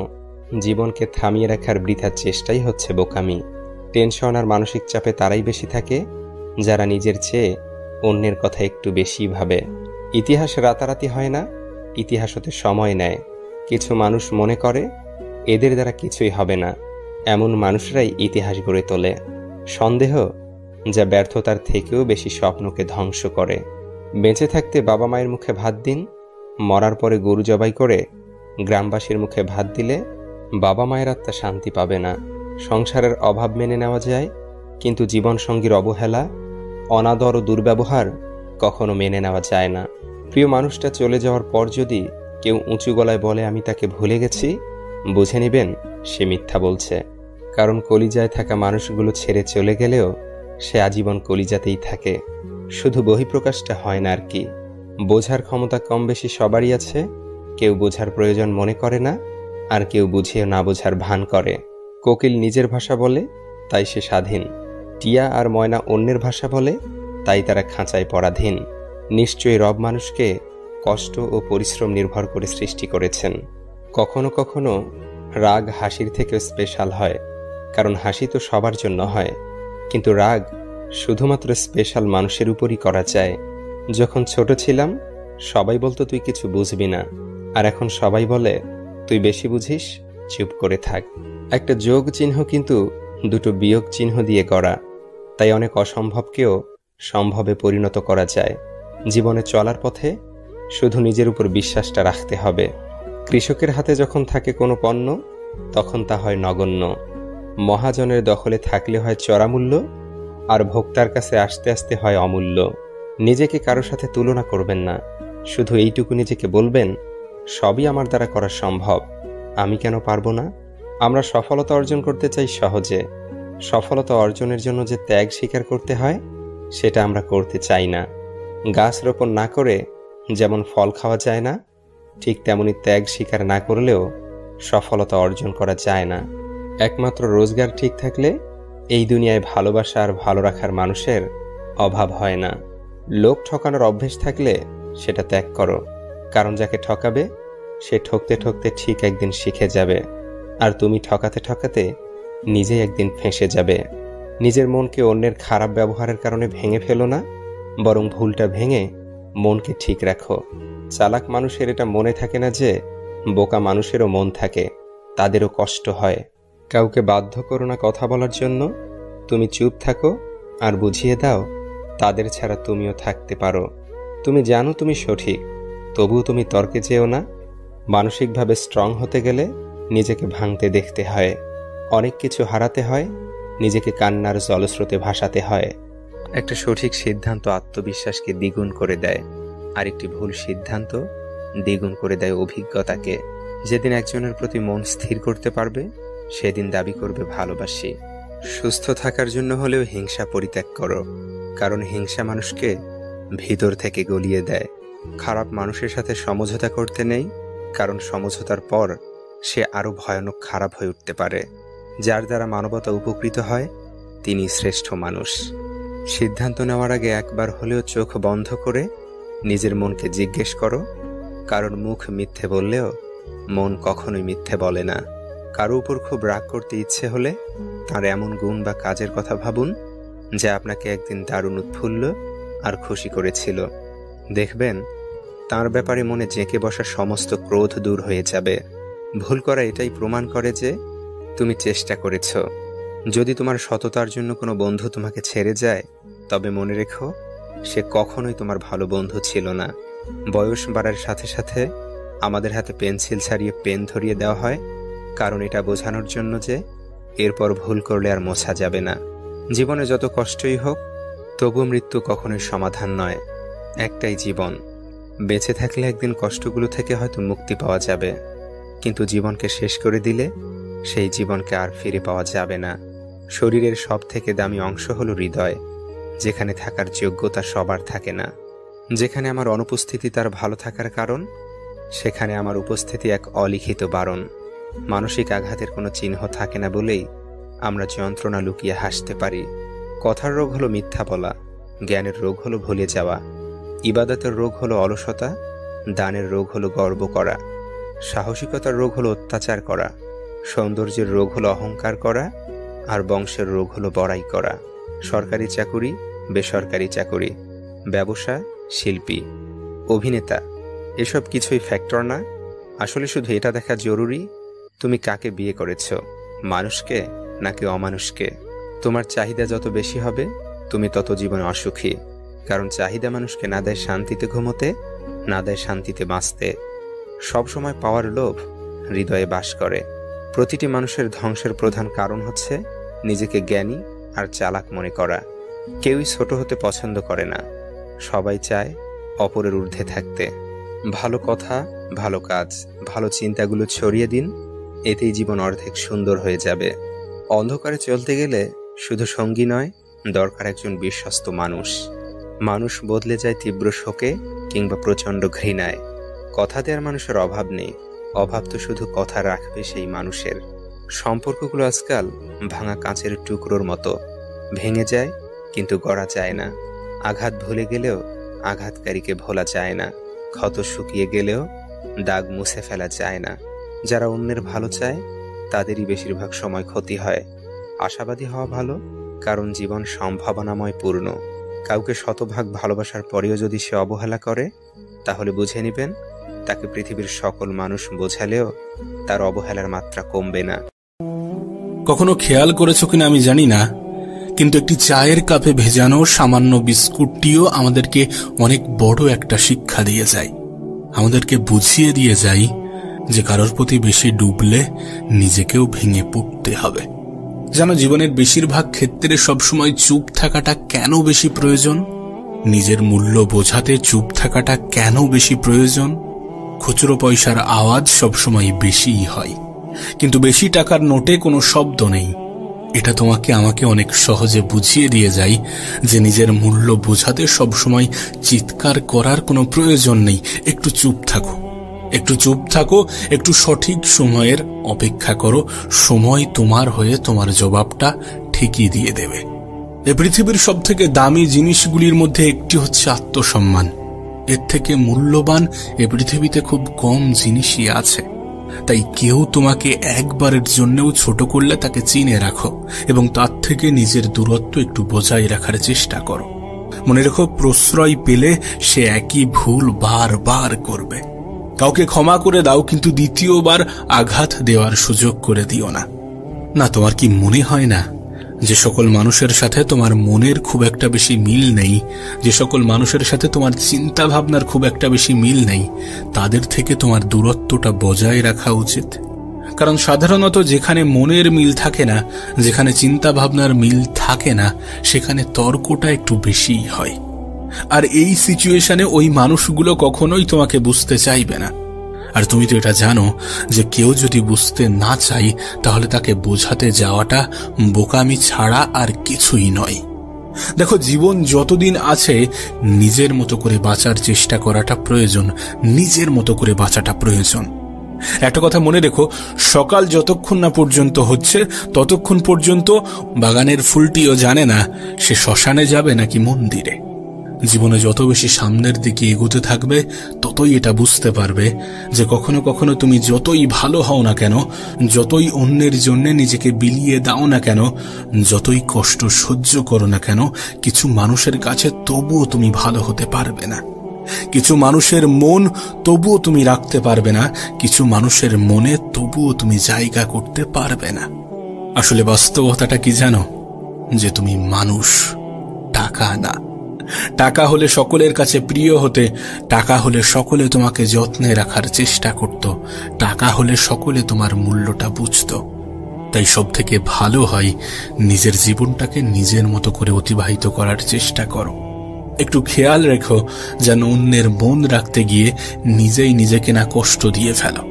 জীবনকে থামিয়ে রাখার বৃথা চেষ্টাই হচ্ছে বোকামি। টেনশন আর মানসিক চাপে তারাই বেশি থাকে যারা নিজের চেয়ে অন্যের কথা একটু বেশি ভাবে। ইতিহাস রাতারাতি হয় না, ইতিহাস হতে সময় নেয়। কিছু মানুষ মনে করে এদের দ্বারা কিছুই হবে না, এমন মানুষরাই ইতিহাস গড়ে তোলে। সন্দেহ যা ব্যর্থতার থেকেও বেশি স্বপ্নকে ধ্বংস করে। বেঁচে থাকতে বাবা মায়ের মুখে ভাত দিন, মরার পরে গরু জবাই করে গ্রামবাসীর মুখে ভাত দিলে বাবা মায়ের আত্মা শান্তি পাবে না। সংসারের অভাব মেনে নেওয়া যায়, কিন্তু জীবনসঙ্গীর অবহেলা অনাদর ও দুর্ব্যবহার কখনো মেনে নেওয়া যায় না। প্রিয় মানুষটা চলে যাওয়ার পর যদি কেউ উঁচু গলায় বলে আমি তাকে ভুলে গেছি, বুঝে নেবেন সে মিথ্যা বলছে। কারণ কলিজায় থাকা মানুষগুলো ছেড়ে চলে গেলেও সে আজীবন কলিজাতেই থাকে, শুধু বহিঃপ্রকাশটা হয় না আর কি। বোঝার ক্ষমতা কম বেশি সবারই আছে, কেউ বোঝার প্রয়োজন মনে করে না, আর কেউ বুঝিয়ে না বোঝার ভান করে। কোকিল নিজের ভাষা বলে, তাই সে স্বাধীন। টিয়া আর ময়না অন্যের ভাষা বলে, তাই তারা খাঁচায় পরাধীন। নিশ্চয়ই রব মানুষকে কষ্ট ও পরিশ্রম নির্ভর করে সৃষ্টি করেছেন। কখনো কখনো রাগ হাসির থেকেও স্পেশাল হয়, কারণ হাসি তো সবার জন্য হয়, কিন্তু রাগ শুধুমাত্র স্পেশাল মানুষের উপরই করা যায়। যখন ছোট ছিলাম সবাই বলতো তুই কিছু বুঝবি না, আর এখন সবাই বলে তুই বেশি বুঝিস, চুপ করে থাক। একটা যোগ চিহ্ন কিন্তু দুটো বিয়োগ চিহ্ন দিয়ে গড়া, তাই অনেক অসম্ভবকেও সম্ভবে পরিণত করা যায়। জীবনে চলার পথে শুধু নিজের উপর বিশ্বাসটা রাখতে হবে। কৃষকের হাতে যখন থাকে কোনো পণ্য, তখন তা হয় নগণ্য। মহাজনের দখলে থাকলে হয় চড়া মূল্য, আর ভোক্তার কাছে আসতে আসতে হয় অমূল্য। নিজেকে কারো সাথে তুলনা করবেন না, শুধু এইটুকু নিজেকে বলবেন সবই আমার দ্বারা করা সম্ভব, আমি কেন পারবো না। আমরা সফলতা অর্জন করতে চাই সহজে, সফলতা অর্জনের জন্য যে ত্যাগ স্বীকার করতে হয় সেটা আমরা করতে চাই না। গাছ রোপণ না করে যেমন ফল খাওয়া যায় না, ঠিক তেমনি ত্যাগ স্বীকার না করলেও সফলতা অর্জন করা যায় না। একমাত্র রোজগার ঠিক থাকলে এই দুনিয়ায় ভালোবাসা আর ভালো রাখার মানুষের অভাব হয় না। লোক ঠকানোর অভ্যেস থাকলে সেটা ত্যাগ করো, কারণ যাকে ঠকাবে সে ঠকতে ঠকতে ঠিক একদিন শিখে যাবে, আর তুমি ঠকাতে ঠকাতে নিজেই একদিন ফেঁসে যাবে। নিজের মনকে অন্যের খারাপ ব্যবহারের কারণে ভেঙে ফেলো না, বরং ভুলটা ভেঙে মনকে ঠিক রাখো। চালাক মানুষের এটা মনে থাকে না যে বোকা মানুষেরও মন থাকে, তাদেরও কষ্ট হয়। কাউকে বাধ্য করো না কথা বলার জন্য, তুমি চুপ থাকো আর বুঝিয়ে দাও তাদের ছাড়া তুমিও থাকতে পারো। তুমি জানো তুমি সঠিক, তবুও তুমি তর্কে যেও না। মানসিকভাবে স্ট্রং হতে গেলে নিজেকে ভাঙতে দেখতে হয়, অনেক কিছু হারাতে হয়, নিজেকে কান্নার জলস্রোতে ভাসাতে হয়। একটা সঠিক সিদ্ধান্ত আত্মবিশ্বাসকে দ্বিগুণ করে দেয়, আর একটি ভুল সিদ্ধান্ত দ্বিগুণ করে দেয় অভিজ্ঞতাকে। যেদিন একজনের প্রতি মন স্থির করতে পারবে, সেদিন দাবি করবে ভালোবাসি। সুস্থ থাকার জন্য হলেও হিংসা পরিত্যাগ করো, কারণ হিংসা মানুষকে ভিতর থেকে গলিয়ে দেয়। খারাপ মানুষের সাথে সমঝোতা করতে নেই, কারণ সমঝোতার পর সে আরো ভয়ানক খারাপ হয়ে উঠতে পারে। যার দ্বারা মানবতা উপকৃত হয় তিনি শ্রেষ্ঠ মানুষ। সিদ্ধান্ত নেওয়ার আগে একবার হলেও চোখ বন্ধ করে নিজের মনকে জিজ্ঞেস করো, কারণ মুখ মিথ্যে বললেও মন কখনোই মিথ্যে বলে না। কারো উপর খুব রাগ করতে ইচ্ছে হলে তার এমন গুণ বা কাজের কথা ভাবুন যা আপনাকে একদিন দারুণ উৎফুল্ল আর খুশি করেছিল। দেখবেন তার ব্যাপারে মনে জেঁকে বসা সমস্ত ক্রোধ দূর হয়ে যাবে। ভুল করা এটাই প্রমাণ করে যে তুমি চেষ্টা করেছ। যদি তোমার সততার জন্য কোনো বন্ধু তোমাকে ছেড়ে যায়, তবে মনে রেখো সে কখনোই তোমার ভালো বন্ধু ছিল না। বয়স বাড়ার সাথে সাথে আমাদের হাতে পেন্সিল ছাড়িয়ে পেন ধরিয়ে দেওয়া হয়, কারণ এটা বোঝানোর জন্য যে এরপর ভুল করলে আর মোছা যাবে না। জীবনে যত কষ্টই হোক, তবু মৃত্যু কখনোই সমাধান নয়। একটাই জীবন, বেঁচে থাকলে একদিন কষ্টগুলো থেকে হয়তো মুক্তি পাওয়া যাবে, কিন্তু জীবনকে শেষ করে দিলে সেই জীবনকে আর ফিরে পাওয়া যাবে না। শরীরের সব থেকে দামি অংশ হলো হৃদয়, যেখানে থাকার যোগ্যতা সবার থাকে না। যেখানে আমার অনুপস্থিতি তার ভালো থাকার কারণ, সেখানে আমার উপস্থিতি এক অলিখিত বারণ। মানসিক আঘাতের কোনো চিহ্ন থাকে না বলেই আমরা যন্ত্রণা লুকিয়ে হাসতে পারি। কথার রোগ হলো মিথ্যা বলা, জ্ঞানের রোগ হলো ভুলে যাওয়া, ইবাদতের রোগ হলো অলসতা, দানের রোগ হলো গর্ব করা, সাহসিকতার রোগ হলো অত্যাচার করা, সৌন্দর্যের রোগ হলো অহংকার করা, আর বংশের রোগ হলো বড়াই করা। সরকারি চাকুরি, বেসরকারি চাকুরি, ব্যবসা, শিল্পী, অভিনেতা, এসব কিছুই ফ্যাক্টর না। আসলে শুধু এটা দেখা জরুরি তুমি কাকে বিয়ে করেছ, মানুষকে নাকি অমানুষকে। তোমার চাহিদা যত বেশি হবে তুমি তত জীবনে অসুখী, কারণ চাহিদা মানুষকে না দেয় শান্তিতে ঘুমোতে, না দেয় শান্তিতে বাঁচতে। সবসময় পাওয়ার লোভ হৃদয়ে বাস করে। প্রতিটি মানুষের ধ্বংসের প্রধান কারণ হচ্ছে নিজেকে জ্ঞানী আর চালাক মনে করা। কেউই ছোট হতে পছন্দ করে না, সবাই চায় অপরের ঊর্ধ্বে থাকতে। ভালো কথা, ভালো কাজ, ভালো চিন্তাগুলো ছড়িয়ে দিন, এতেই জীবন অর্ধেক সুন্দর হয়ে যাবে। অন্ধকারে চলতে গেলে শুধু সঙ্গী নয়, দরকার একজন বিশ্বস্ত মানুষ। মানুষ বদলে যায় তীব্র শোকে কিংবা প্রচণ্ড ঘৃণায়। কথা দেওয়ার মানুষের অভাব নেই, অভাব তো শুধু কথা রাখবে সেই মানুষের। সম্পর্কগুলো আজকাল ভাঙা কাঁচের টুকরোর মতো, ভেঙে যায় কিন্তু গড়া যায় না। আঘাত ভুলে গেলেও আঘাতকারীকে ভোলা যায় না, ক্ষত শুকিয়ে গেলেও দাগ মুছে ফেলা যায় না। যারা অন্যের ভালো চায় তাদেরই বেশিরভাগ সময় ক্ষতি হয়। আশাবাদী হওয়া ভালো, কারণ জীবন সম্ভাবনাময় পূর্ণ। কাউকে শতভাগ ভালোবাসার পরেও যদি সে অবহেলা করে, তাহলে বুঝে নেবেন তাকে পৃথিবীর সকল মানুষ বোঝালেও তার অবহেলার মাত্রা কমবে না। কখনো খেয়াল করেছো কিনা আমি জানি না, কিন্তু একটি চায়ের কাপে ভেজানো সামান্য বিস্কুটটিও আমাদেরকে অনেক বড় একটা শিক্ষা দিয়ে যায়। আমাদেরকে বুঝিয়ে দিয়ে যায় যে কারোর প্রতি বেশি ডুবলে নিজেকেও ভেঙে পড়তে হবে। যেন জীবনের বেশিরভাগ ক্ষেত্রে সবসময় চুপ থাকাটা কেন বেশি প্রয়োজন, নিজের মূল্য বোঝাতে চুপ থাকাটা কেন বেশি প্রয়োজন। খুচরো পয়সার আওয়াজ সবসময় বেশিই হয়, কিন্তু বেশি টাকার নোটে কোনো শব্দ নেই। এটা তোমাকে আমাকে অনেক সহজে বুঝিয়ে দিয়ে যায় যে নিজের মূল্য বোঝাতে সবসময় চিৎকার করার কোনো প্রয়োজন নেই। একটু চুপ থাকো, একটু চুপ থাকো, একটু সঠিক সময়ের অপেক্ষা করো। সময় তোমার হয়ে তোমার জবাবটা ঠিকই দিয়ে দেবে। এই পৃথিবীর সব থেকে দামি জিনিসগুলির মধ্যে একটি হচ্ছে আত্মসম্মান। এর থেকে মূল্যবান এ পৃথিবীতে খুব কম জিনিসই আছে। তাই কেউ তোমাকে একবারের জন্যও ছোট করলে তাকে চিনে রাখো এবং তার থেকে নিজের দূরত্ব একটু বজায় রাখার চেষ্টা করো। মনে রেখো, প্রশ্রয় পেলে সে একই ভুল বারবার করবে। কাউকে ক্ষমা করে দাও, কিন্তু দ্বিতীয়বার আঘাত দেওয়ার সুযোগ করে দিও না। না, তোমার কি মনে হয় না যে সকল মানুষের সাথে তোমার মনের খুব একটা বেশি মিল নেই, যে সকল মানুষের সাথে তোমার চিন্তা ভাবনার খুব একটা বেশি মিল নেই, তাদের থেকে তোমার দূরত্বটা বজায় রাখা উচিত? কারণ সাধারণত যেখানে মনের মিল থাকে না, যেখানে চিন্তা ভাবনার মিল থাকে না, সেখানে তর্কটা একটু বেশিই হয়। আর এই সিচুয়েশনে ওই মানুষগুলো কখনোই তোমাকে বুঝতে চাইবে না। আর তুমি তো এটা জানো যে কেউ যদি বুঝতে না চাই, তাহলে তাকে বোঝাতে যাওয়াটা বোকামি ছাড়া আর কিছুই নয়। দেখো, জীবন যতদিন আছে নিজের মতো করে বাঁচার চেষ্টা করাটা প্রয়োজন, নিজের মতো করে বাঁচাটা প্রয়োজন। একটা কথা মনে রেখো, সকাল যতক্ষণ না পর্যন্ত হচ্ছে ততক্ষণ পর্যন্ত বাগানের ফুলটিও জানে না সে শ্মশানে যাবে নাকি মন্দিরে। জীবনে যত বেশি সামনের দিকে এগোতে থাকবে, ততই এটা বুঝতে পারবে যে কখনো কখনো তুমি যতই ভালো হও না কেন, যতই অন্যের জন্য নিজেকে বিলিয়ে দাও না কেন, যতই কষ্ট সহ্য করো না কেন, কিছু মানুষের কাছে তবুও তুমি ভালো হতে পারবে না। কিছু মানুষের মন তবুও তুমি রাখতে পারবে না, কিছু মানুষের মনে তবুও তুমি জায়গা করতে পারবে না। আসলে বাস্তবতাটা কি জানো? যে তুমি মানুষ, টাকা না। টাকা হলে সকলের কাছে প্রিয় হতে, টাকা হলে সকলে তোমাকে যত্নে রাখার চেষ্টা করত, টাকা হলে সকলে তোমার মূল্যটা বুঝত। তাই সব থেকে ভালো হয় নিজের জীবনটাকে নিজের মতো করে অতিবাহিত করার চেষ্টা করো। একটু খেয়াল রেখো যেন অন্যের মন রাখতে গিয়ে নিজেই নিজেকে না কষ্ট দিয়ে ফেলো।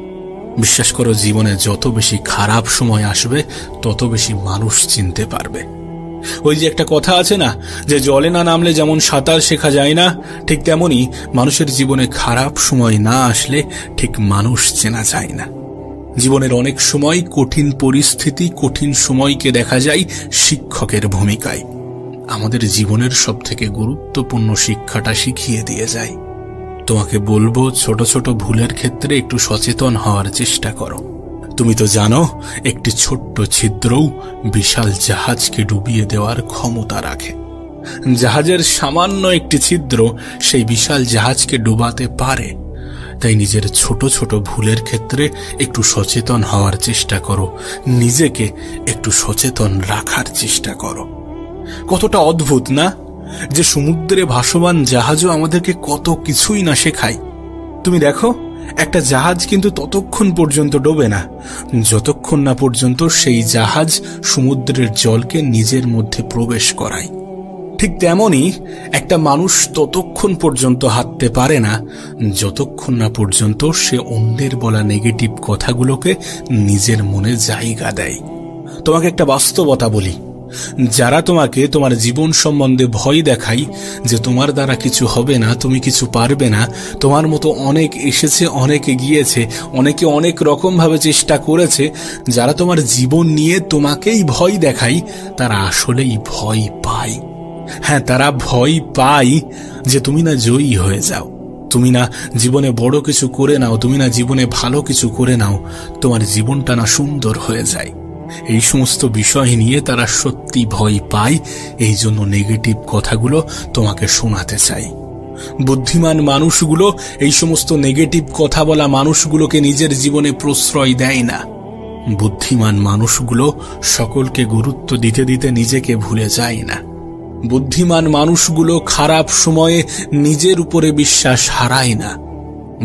বিশ্বাস করো, জীবনে যত বেশি খারাপ সময় আসবে তত বেশি মানুষ চিনতে পারবে। ওই যে একটা কথা আছে না, যে জলে না নামলে যেমন সাঁতার শেখা যায় না, ঠিক তেমনি মানুষের জীবনে খারাপ সময় না আসলে ঠিক মানুষ চেনা যায় না। জীবনের অনেক সময় কঠিন পরিস্থিতি, কঠিন সময়কে দেখা যায় শিক্ষকের ভূমিকায়। আমাদের জীবনের সব থেকে গুরুত্বপূর্ণ শিক্ষাটা শিখিয়ে দিয়ে যায়। তোমাকে বলবো, ছোট ছোট ভুলের ক্ষেত্রে একটু সচেতন হওয়ার চেষ্টা করো। তুমি তো জানো, একটি ছোট্ট ছিদ্রও বিশাল জাহাজকে ডুবিয়ে দেওয়ার ক্ষমতা রাখে। জাহাজের সামান্য একটি ছিদ্র সেই বিশাল জাহাজকে ডুবাতে পারে। তাই নিজের ছোট ছোট ভুলের ক্ষেত্রে একটু সচেতন হওয়ার চেষ্টা করো, নিজেকে একটু সচেতন রাখার চেষ্টা করো। কতটা অদ্ভুত না, যে সমুদ্রে ভাসমান জাহাজও আমাদেরকে কত কিছুই না শেখায়। তুমি দেখো, একটা জাহাজ কিন্তু ততক্ষণ পর্যন্ত ডোবে না যতক্ষণ না পর্যন্ত সেই জাহাজ সমুদ্রের জলকে নিজের মধ্যে প্রবেশ করায়। ঠিক তেমনি একটা মানুষ ততক্ষণ পর্যন্ত হাঁটতে পারে না যতক্ষণ না পর্যন্ত সে অন্যের বলা নেগেটিভ কথাগুলোকে নিজের মনে জায়গা দেয়। তোমাকে একটা বাস্তবতা বলি, যারা তোমাকে তোমার জীবন সম্বন্ধে ভয় দেখায় যে তোমার দ্বারা কিছু হবে না, তুমি কিছু পারবে না, তোমার মতো অনেক এসেছে, অনেকে গিয়েছে, অনেকে অনেক রকম ভাবে চেষ্টা করেছে, যারা তোমার জীবন নিয়ে তোমাকেই ভয় দেখায়, তারা আসলেই ভয় পায়। হ্যাঁ, তারা ভয় পায় যে তুমি না জয়ী হয়ে যাও, তুমি না জীবনে বড় কিছু করে নাও, তুমি না জীবনে ভালো কিছু করে নাও, তোমার জীবনটা না সুন্দর হয়ে যায়। এই সমস্ত বিষয় নিয়ে তারা সত্যি ভয় পায়, এই জন্য নেগেটিভ কথাগুলো তোমাকে শোনাতে চাই। বুদ্ধিমান মানুষগুলো এই সমস্ত নেগেটিভ কথা বলা মানুষগুলোকে নিজের জীবনে প্রশ্রয় দেয় না। বুদ্ধিমান মানুষগুলো সকলকে গুরুত্ব দিতে দিতে নিজেকে ভুলে যায় না। বুদ্ধিমান মানুষগুলো খারাপ সময়ে নিজের উপরে বিশ্বাস হারায় না।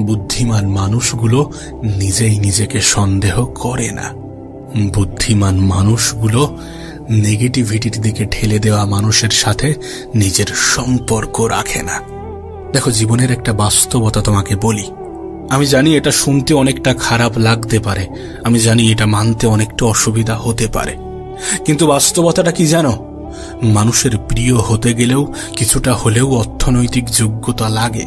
বুদ্ধিমান মানুষগুলো নিজেই নিজেকে সন্দেহ করে না। বুদ্ধিমান মানুষগুলো নেগেটিভিটির দিকে ঠেলে দেওয়া মানুষের সাথে নিজের সম্পর্ক রাখে না। দেখো, জীবনের একটা বাস্তবতা তোমাকে বলি। আমি জানি এটা শুনতে অনেকটা খারাপ লাগতে পারে, আমি জানি এটা মানতে অনেকটা অসুবিধা হতে পারে, কিন্তু বাস্তবতাটা কি জানো? মানুষের প্রিয় হতে গেলেও কিছুটা হলেও অর্থনৈতিক যোগ্যতা লাগে।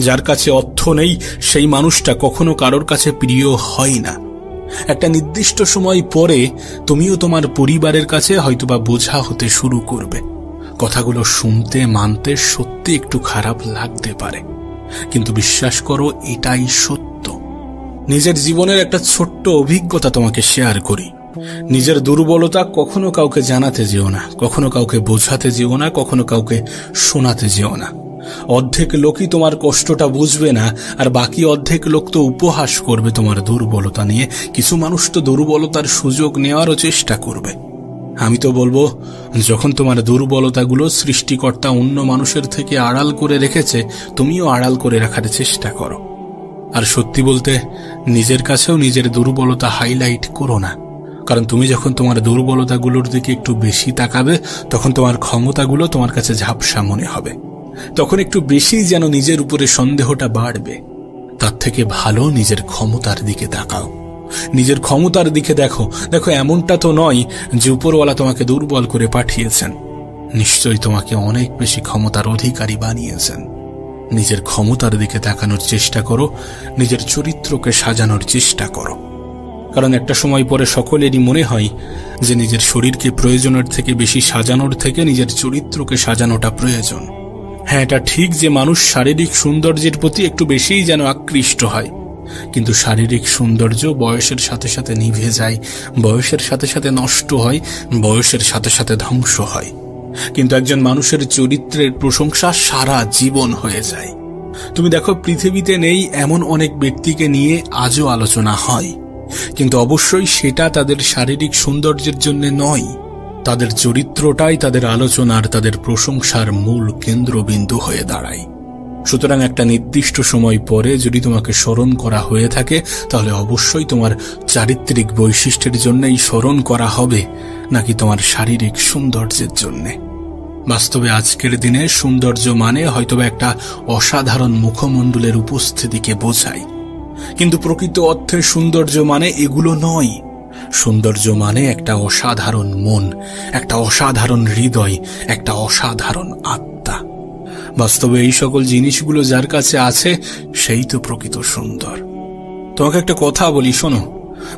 যার কাছে অর্থ নেই সেই মানুষটা কখনো কারোর কাছে প্রিয় হয় না। একটা নির্দিষ্ট সময় পরে তুমিও তোমার পরিবারের কাছে হয়তোবা বোঝা হতে শুরু করবে। কথাগুলো শুনতে মানতে সত্যি একটু খারাপ লাগতে পারে, কিন্তু বিশ্বাস করো এটাই সত্য। নিজের জীবনের একটা ছোট্ট অভিজ্ঞতা তোমাকে শেয়ার করি। নিজের দুর্বলতা কখনো কাউকে জানাতে যেও না, কখনো কাউকে বোঝাতে যেও না, কখনো কাউকে শোনাতে যেও না। অর্ধেক লোকই তোমার কষ্টটা বুঝবে না, আর বাকি অর্ধেক লোক তো উপহাস করবে তোমার দুর্বলতা নিয়ে। কিছু মানুষ তো দুর্বলতার সুযোগ নেওয়ারও চেষ্টা করবে। আমি তো বলবো, যখন তোমার দুর্বলতাগুলো সৃষ্টিকর্তা অন্য মানুষের থেকে আড়াল করে রেখেছে, তুমিও আড়াল করে রাখার চেষ্টা করো। আর সত্যি বলতে, নিজের কাছেও নিজের দুর্বলতা হাইলাইট করো না, কারণ তুমি যখন তোমার দুর্বলতাগুলোর দিকে একটু বেশি তাকাবে, তখন তোমার ক্ষমতাগুলো তোমার কাছে ঝাপসা মনে হবে, তখন একটু বেশি যেন নিজের উপরে সন্দেহটা বাড়বে। তার থেকে ভালো নিজের ক্ষমতার দিকে তাকাও, নিজের ক্ষমতার দিকে দেখো। দেখো, এমনটা তো নয় যে উপরওয়ালা তোমাকে দুর্বল করে পাঠিয়েছেন, নিশ্চয়ই তোমাকে অনেক বেশি ক্ষমতার অধিকারী বানিয়েছেন। নিজের ক্ষমতার দিকে তাকানোর চেষ্টা করো, নিজের চরিত্রকে সাজানোর চেষ্টা করো। কারণ একটা সময় পরে সকলেরই মনে হয় যে নিজের শরীরকে প্রয়োজনের থেকে বেশি সাজানোর থেকে নিজের চরিত্রকে সাজানোটা প্রয়োজন। হ্যাঁ, এটা ঠিক যে মানুষ শারীরিক সৌন্দর্যের প্রতি একটু বেশিই যেন আকৃষ্ট হয়, কিন্তু শারীরিক সৌন্দর্য বয়সের সাথে সাথে নিভে যায়, বয়সের সাথে সাথে নষ্ট হয়, বয়সের সাথে সাথে ধ্বংস হয়। কিন্তু একজন মানুষের চরিত্রের প্রশংসা সারা জীবন হয়ে যায়। তুমি দেখো, পৃথিবীতে নেই এমন অনেক ব্যক্তিকে নিয়ে আজও আলোচনা হয়, কিন্তু অবশ্যই সেটা তাদের শারীরিক সৌন্দর্যের জন্য নয়। তাদের চরিত্রটাই তাদের আলোচনার, তাদের প্রশংসার মূল কেন্দ্রবিন্দু হয়ে দাঁড়ায়। সুতরাং একটা নির্দিষ্ট সময় পরে যদি তোমাকে স্মরণ করা হয়ে থাকে, তাহলে অবশ্যই তোমার চারিত্রিক বৈশিষ্ট্যের জন্যই স্মরণ করা হবে, নাকি তোমার শারীরিক সৌন্দর্যের জন্য। বাস্তবে আজকের দিনে সৌন্দর্য মানে হয়তোবা একটা অসাধারণ মুখমণ্ডলের উপস্থিতিকে বোঝায়, কিন্তু প্রকৃত অর্থে সৌন্দর্য মানে এগুলো নয়। সৌন্দর্য মানে একটা অসাধারণ মন, একটা অসাধারণ হৃদয়, একটা অসাধারণ আত্মা। বাস্তবে এই সকল জিনিসগুলো যার কাছে আছে, সেই তো প্রকৃত সুন্দর। তোমাকে একটা কথা বলি, শোনো।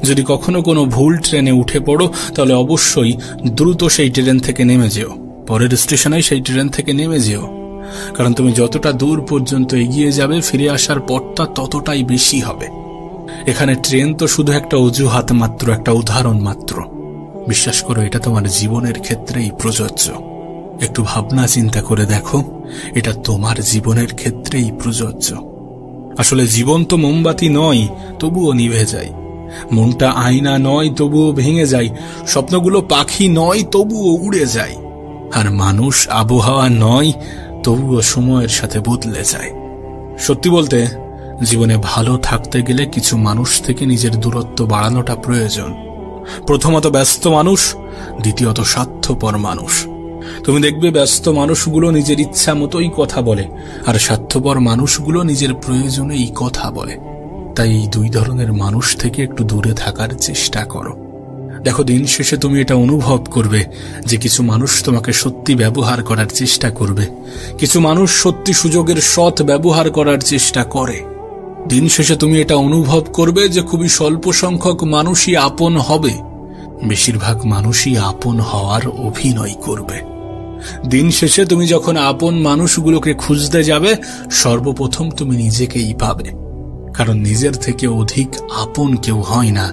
যদি কখনো কোনো ভুল ট্রেনে উঠে পড়ো, তাহলে অবশ্যই দ্রুত সেই ট্রেন থেকে নেমে যেও, পরের স্টেশনে সেই ট্রেন থেকে নেমে যেও। কারণ তুমি যতটা দূর পর্যন্ত এগিয়ে যাবে, ফিরে আসার পথটা ততটাই বেশি হবে। এখানে ট্রেন তো শুধু একটা অজুহাত মাত্র, একটা উদাহরণ মাত্র। বিশ্বাস করো, এটা তোমার জীবনের ক্ষেত্রেই প্রযোজ্য। একটু ভাবনা চিন্তা করে দেখো, এটা তোমার জীবনের ক্ষেত্রেই প্রযোজ্য। আসলে জীবন তো মোমবাতি নয়, তবুও নিভে যায়। মনটা আয়না নয়, তবুও ভেঙে যায়। স্বপ্নগুলো পাখি নয়, তবুও উড়ে যায়। আর মানুষ আবহাওয়া নয়, তবুও সময়ের সাথে বদলে যায়। সত্যি বলতে, জীবনে ভালো থাকতে গেলে কিছু মানুষ থেকে নিজের দূরত্ব বাড়ানোটা প্রয়োজন। প্রথমত ব্যস্ত মানুষ, দ্বিতীয়ত স্বার্থপর মানুষ। তুমি দেখবে ব্যস্ত মানুষগুলো নিজের ইচ্ছা মতোই কথা বলে, আর স্বার্থপর মানুষগুলো নিজের প্রয়োজনে এই কথা বলে। তাই এই দুই ধরনের মানুষ থেকে একটু দূরে থাকার চেষ্টা করো। দেখো, দিন শেষে তুমি এটা অনুভব করবে যে কিছু মানুষ তোমাকে সত্যি ব্যবহার করার চেষ্টা করবে, কিছু মানুষ সত্যি সুযোগের সৎ ব্যবহার করার চেষ্টা করে। দিন শেষে তুমি এটা অনুভব করবে যে খুবই স্বল্প সংখ্যক মানুষই আপন হবে, বেশিরভাগ মানুষই আপন হওয়ার অভিনয় করবে। দিন শেষে তুমি যখন আপন মানুষগুলোকে খুঁজতে যাবে, সর্বপ্রথম তুমি নিজেকেই পাবে, কারণ নিজের থেকে অধিক আপন কেউ হয় না,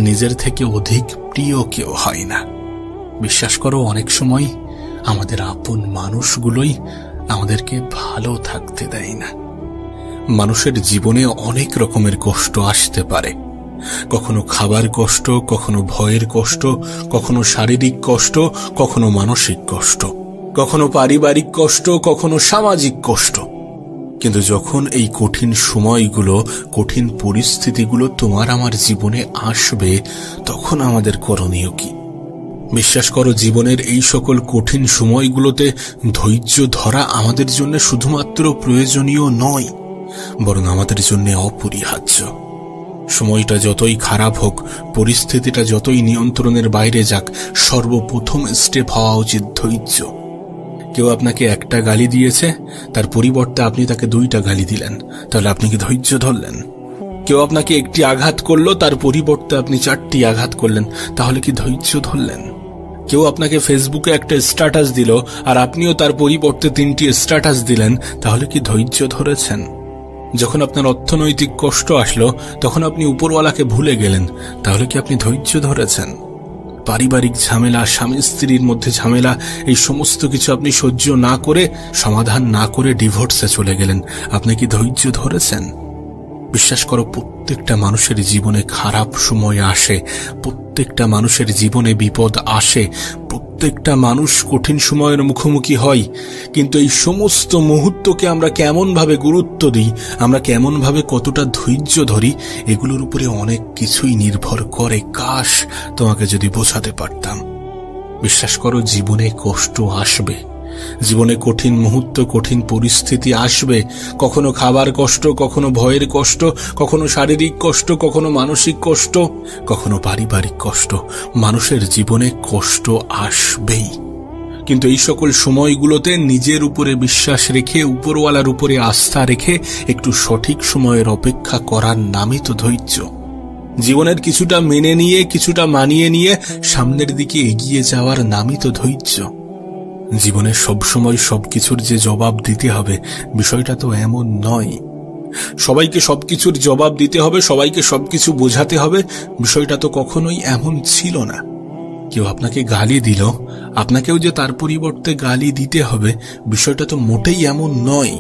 নিজের থেকে অধিক প্রিয় কেউ হয় না। বিশ্বাস করো, অনেক সময় আমাদের আপন মানুষগুলোই আমাদেরকে ভালো থাকতে দেয় না। মানুষের জীবনে অনেক রকমের কষ্ট আসতে পারে, কখনো খাবার কষ্ট, কখনো ভয়ের কষ্ট, কখনো শারীরিক কষ্ট, কখনো মানসিক কষ্ট, কখনো পারিবারিক কষ্ট, কখনো সামাজিক কষ্ট। কিন্তু যখন এই কঠিন সময়গুলো, কঠিন পরিস্থিতিগুলো তোমার আমার জীবনে আসবে, তখন আমাদের করণীয় কি? বিশ্বাস করো, জীবনের এই সকল কঠিন সময়গুলোতে ধৈর্য ধরা আমাদের জন্য শুধুমাত্র প্রয়োজনীয় নয়, বরং আমাদের জন্য অপরিহার্য। সময়টা যতই খারাপ হোক, পরিস্থিতিটা যতই নিয়ন্ত্রণের বাইরে যাক, সর্বপ্রথম স্টেপ হওয়া উচিত ধৈর্য। কেউ আপনাকে একটা গালি দিয়েছে, তার পরিবর্তে আপনি তাকে 2টা গালি দিলেন, তাহলে আপনি কি ধৈর্য ধরলেন? কেউ আপনাকে একটি আঘাত করলো, তার পরিবর্তে আপনি 4টি আঘাত করলেন, তাহলে কি ধৈর্য ধরলেন? কেউ আপনাকে ফেসবুকে একটা স্ট্যাটাস দিল, আর আপনিও তার পরিবর্তে 3টি স্ট্যাটাস দিলেন, তাহলে কি ধৈর্য ধরেছেন? যখন আপনার অর্থনৈতিক কষ্ট আসলো, তখন আপনি উপরওয়ালাকে ভুলে গেলেন, তাহলে কি আপনি ধৈর্য ধরেছেন? পারিবারিক ঝামেলা, স্বামী স্ত্রীর মধ্যে ঝামেলা, এই সমস্ত কিছু আপনি সহ্য না করে, সমাধান না করে ডিভোর্সে চলে গেলেন, আপনি কি ধৈর্য ধরেছেন? বিশ্বাস করো, প্রত্যেকটা মানুষের জীবনে খারাপ সময় আসে, প্রত্যেকটা মানুষের জীবনে বিপদ আসে, প্রত্যেকটা মানুষ কঠিন সময়ের মুখোমুখি হয়। কিন্তু এই সমস্ত মুহূর্তকে আমরা কেমন ভাবে গুরুত্ব দিই, আমরা কেমন ভাবে কতটা ধৈর্য ধরি, এগুলোর উপরে অনেক কিছুই নির্ভর করে। কাশ তোমাকে যদি বোঝাতে পারতাম। বিশ্বাস করো, জীবনে কষ্ট আসবে, জীবনে কঠিন মুহূর্ত, কঠিন পরিস্থিতি আসবে। কখনো খাবার কষ্ট, কখনো ভয়ের কষ্ট, কখনো শারীরিক কষ্ট, কখনো মানসিক কষ্ট, কখনো পারিবারিক কষ্ট। মানুষের জীবনে কষ্ট আসবেই, কিন্তু এই সকল সময়গুলোতে নিজের উপরে বিশ্বাস রেখে, উপরওয়ালার উপরে আস্থা রেখে একটু সঠিক সময়ের অপেক্ষা করার নামই তো ধৈর্য। জীবনের কিছুটা মেনে নিয়ে, কিছুটা মানিয়ে নিয়ে সামনের দিকে এগিয়ে যাওয়ার নামই তো ধৈর্য। জীবনে সবসময় সবকিছুর যে জবাব দিতে হবে, বিষয়টা তো এমন নয়। সবাইকে সবকিছুর জবাব দিতে হবে, সবাইকে সবকিছু বোঝাতে হবে, বিষয়টা তো কখনোই এমন ছিল না। কেউ আপনাকে গালি দিল, আপনাকেও যে তার পরিবর্তে গালি দিতে হবে, বিষয়টা তো মোটেই এমন নয়।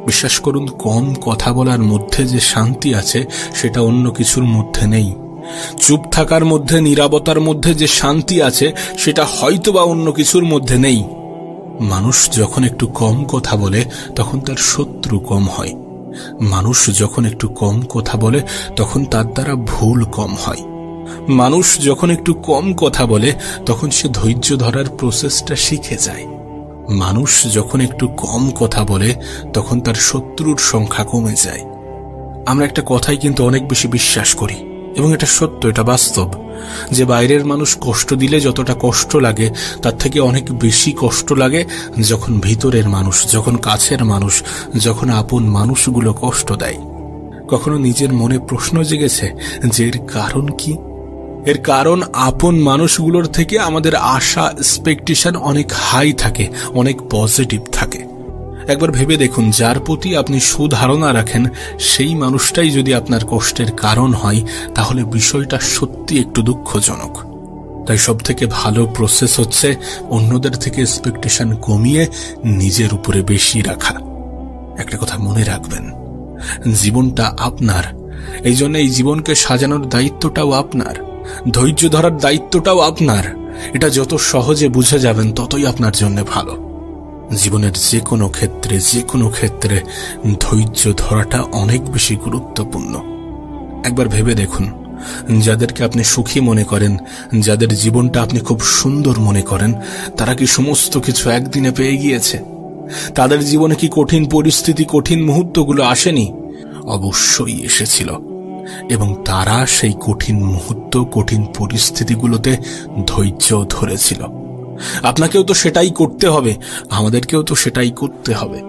বিশ্বাস করুন, কম কথা বলার মধ্যে যে শান্তি আছে, সেটা অন্য কিছুর মধ্যে নেই। চুপ থাকার মধ্যে, নীরবতার মধ্যে যে শান্তি আছে, সেটা হয়তোবা অন্য কিছুর মধ্যে নেই। মানুষ যখন একটু কম কথা বলে, তখন তার শত্রু কম হয়। মানুষ যখন একটু কম কথা বলে, তখন তার দ্বারা ভুল কম হয়। মানুষ যখন একটু কম কথা বলে, তখন সে ধৈর্য ধরার প্রসেসটা শিখে যায়। মানুষ যখন একটু কম কথা বলে, তখন তার শত্রুর সংখ্যা কমে যায়। আমরা একটা কথাই কিন্তু অনেক বেশি বিশ্বাস করি, এবং এটা সত্য, এটা বাস্তব, যে বাইরের মানুষ কষ্ট দিলে যতটা কষ্ট লাগে, তার থেকে অনেক বেশি কষ্ট লাগে যখন ভিতরের মানুষ, যখন কাছের মানুষ, যখন আপন মানুষগুলো কষ্ট দেয়। কখনো নিজের মনে প্রশ্ন জেগেছে যে এর কারণ কি? এর কারণ আপন মানুষগুলোর থেকে আমাদের আশা, এক্সপেকটেশন অনেক হাই থাকে, অনেক পজিটিভ থাকে। একবার ভেবে দেখুন, যার প্রতি আপনি সুধারণা রাখেন, সেই মানুষটাই যদি আপনার কষ্টের কারণ হয়, তাহলে বিষয়টা সত্যি একটু দুঃখজনক। তাই সব থেকে ভালো প্রসেস হচ্ছে অন্যদের থেকে এক্সপেকটেশন কমিয়ে নিজের উপরে বেশি রাখা। একটা কথা মনে রাখবেন, জীবনটা আপনার, এই জন্য এই জীবনকে সাজানোর দায়িত্বটাও আপনার, ধৈর্য ধরার দায়িত্বটাও আপনার। এটা যত সহজে বুঝে যাবেন, ততই আপনার জন্য ভালো। জীবনের যে কোনো ক্ষেত্রে ধৈর্য ধরাটা অনেক বেশি গুরুত্বপূর্ণ। একবার ভেবে দেখুন, যাদেরকে আপনি সুখী মনে করেন, যাদের জীবনটা আপনি খুব সুন্দর মনে করেন, তারা কি সমস্ত কিছু একদিনে পেয়ে গিয়েছে? তাদের জীবনে কি কঠিন পরিস্থিতি, কঠিন মুহূর্তগুলো আসেনি? অবশ্যই এসেছিল, এবং তারা সেই কঠিন মুহূর্ত, কঠিন পরিস্থিতিগুলোতে ধৈর্য ধরেছিল। আপনাকেও তো সেটাই করতে হবে, আমাদেরকেও তো সেটাই করতে হবে।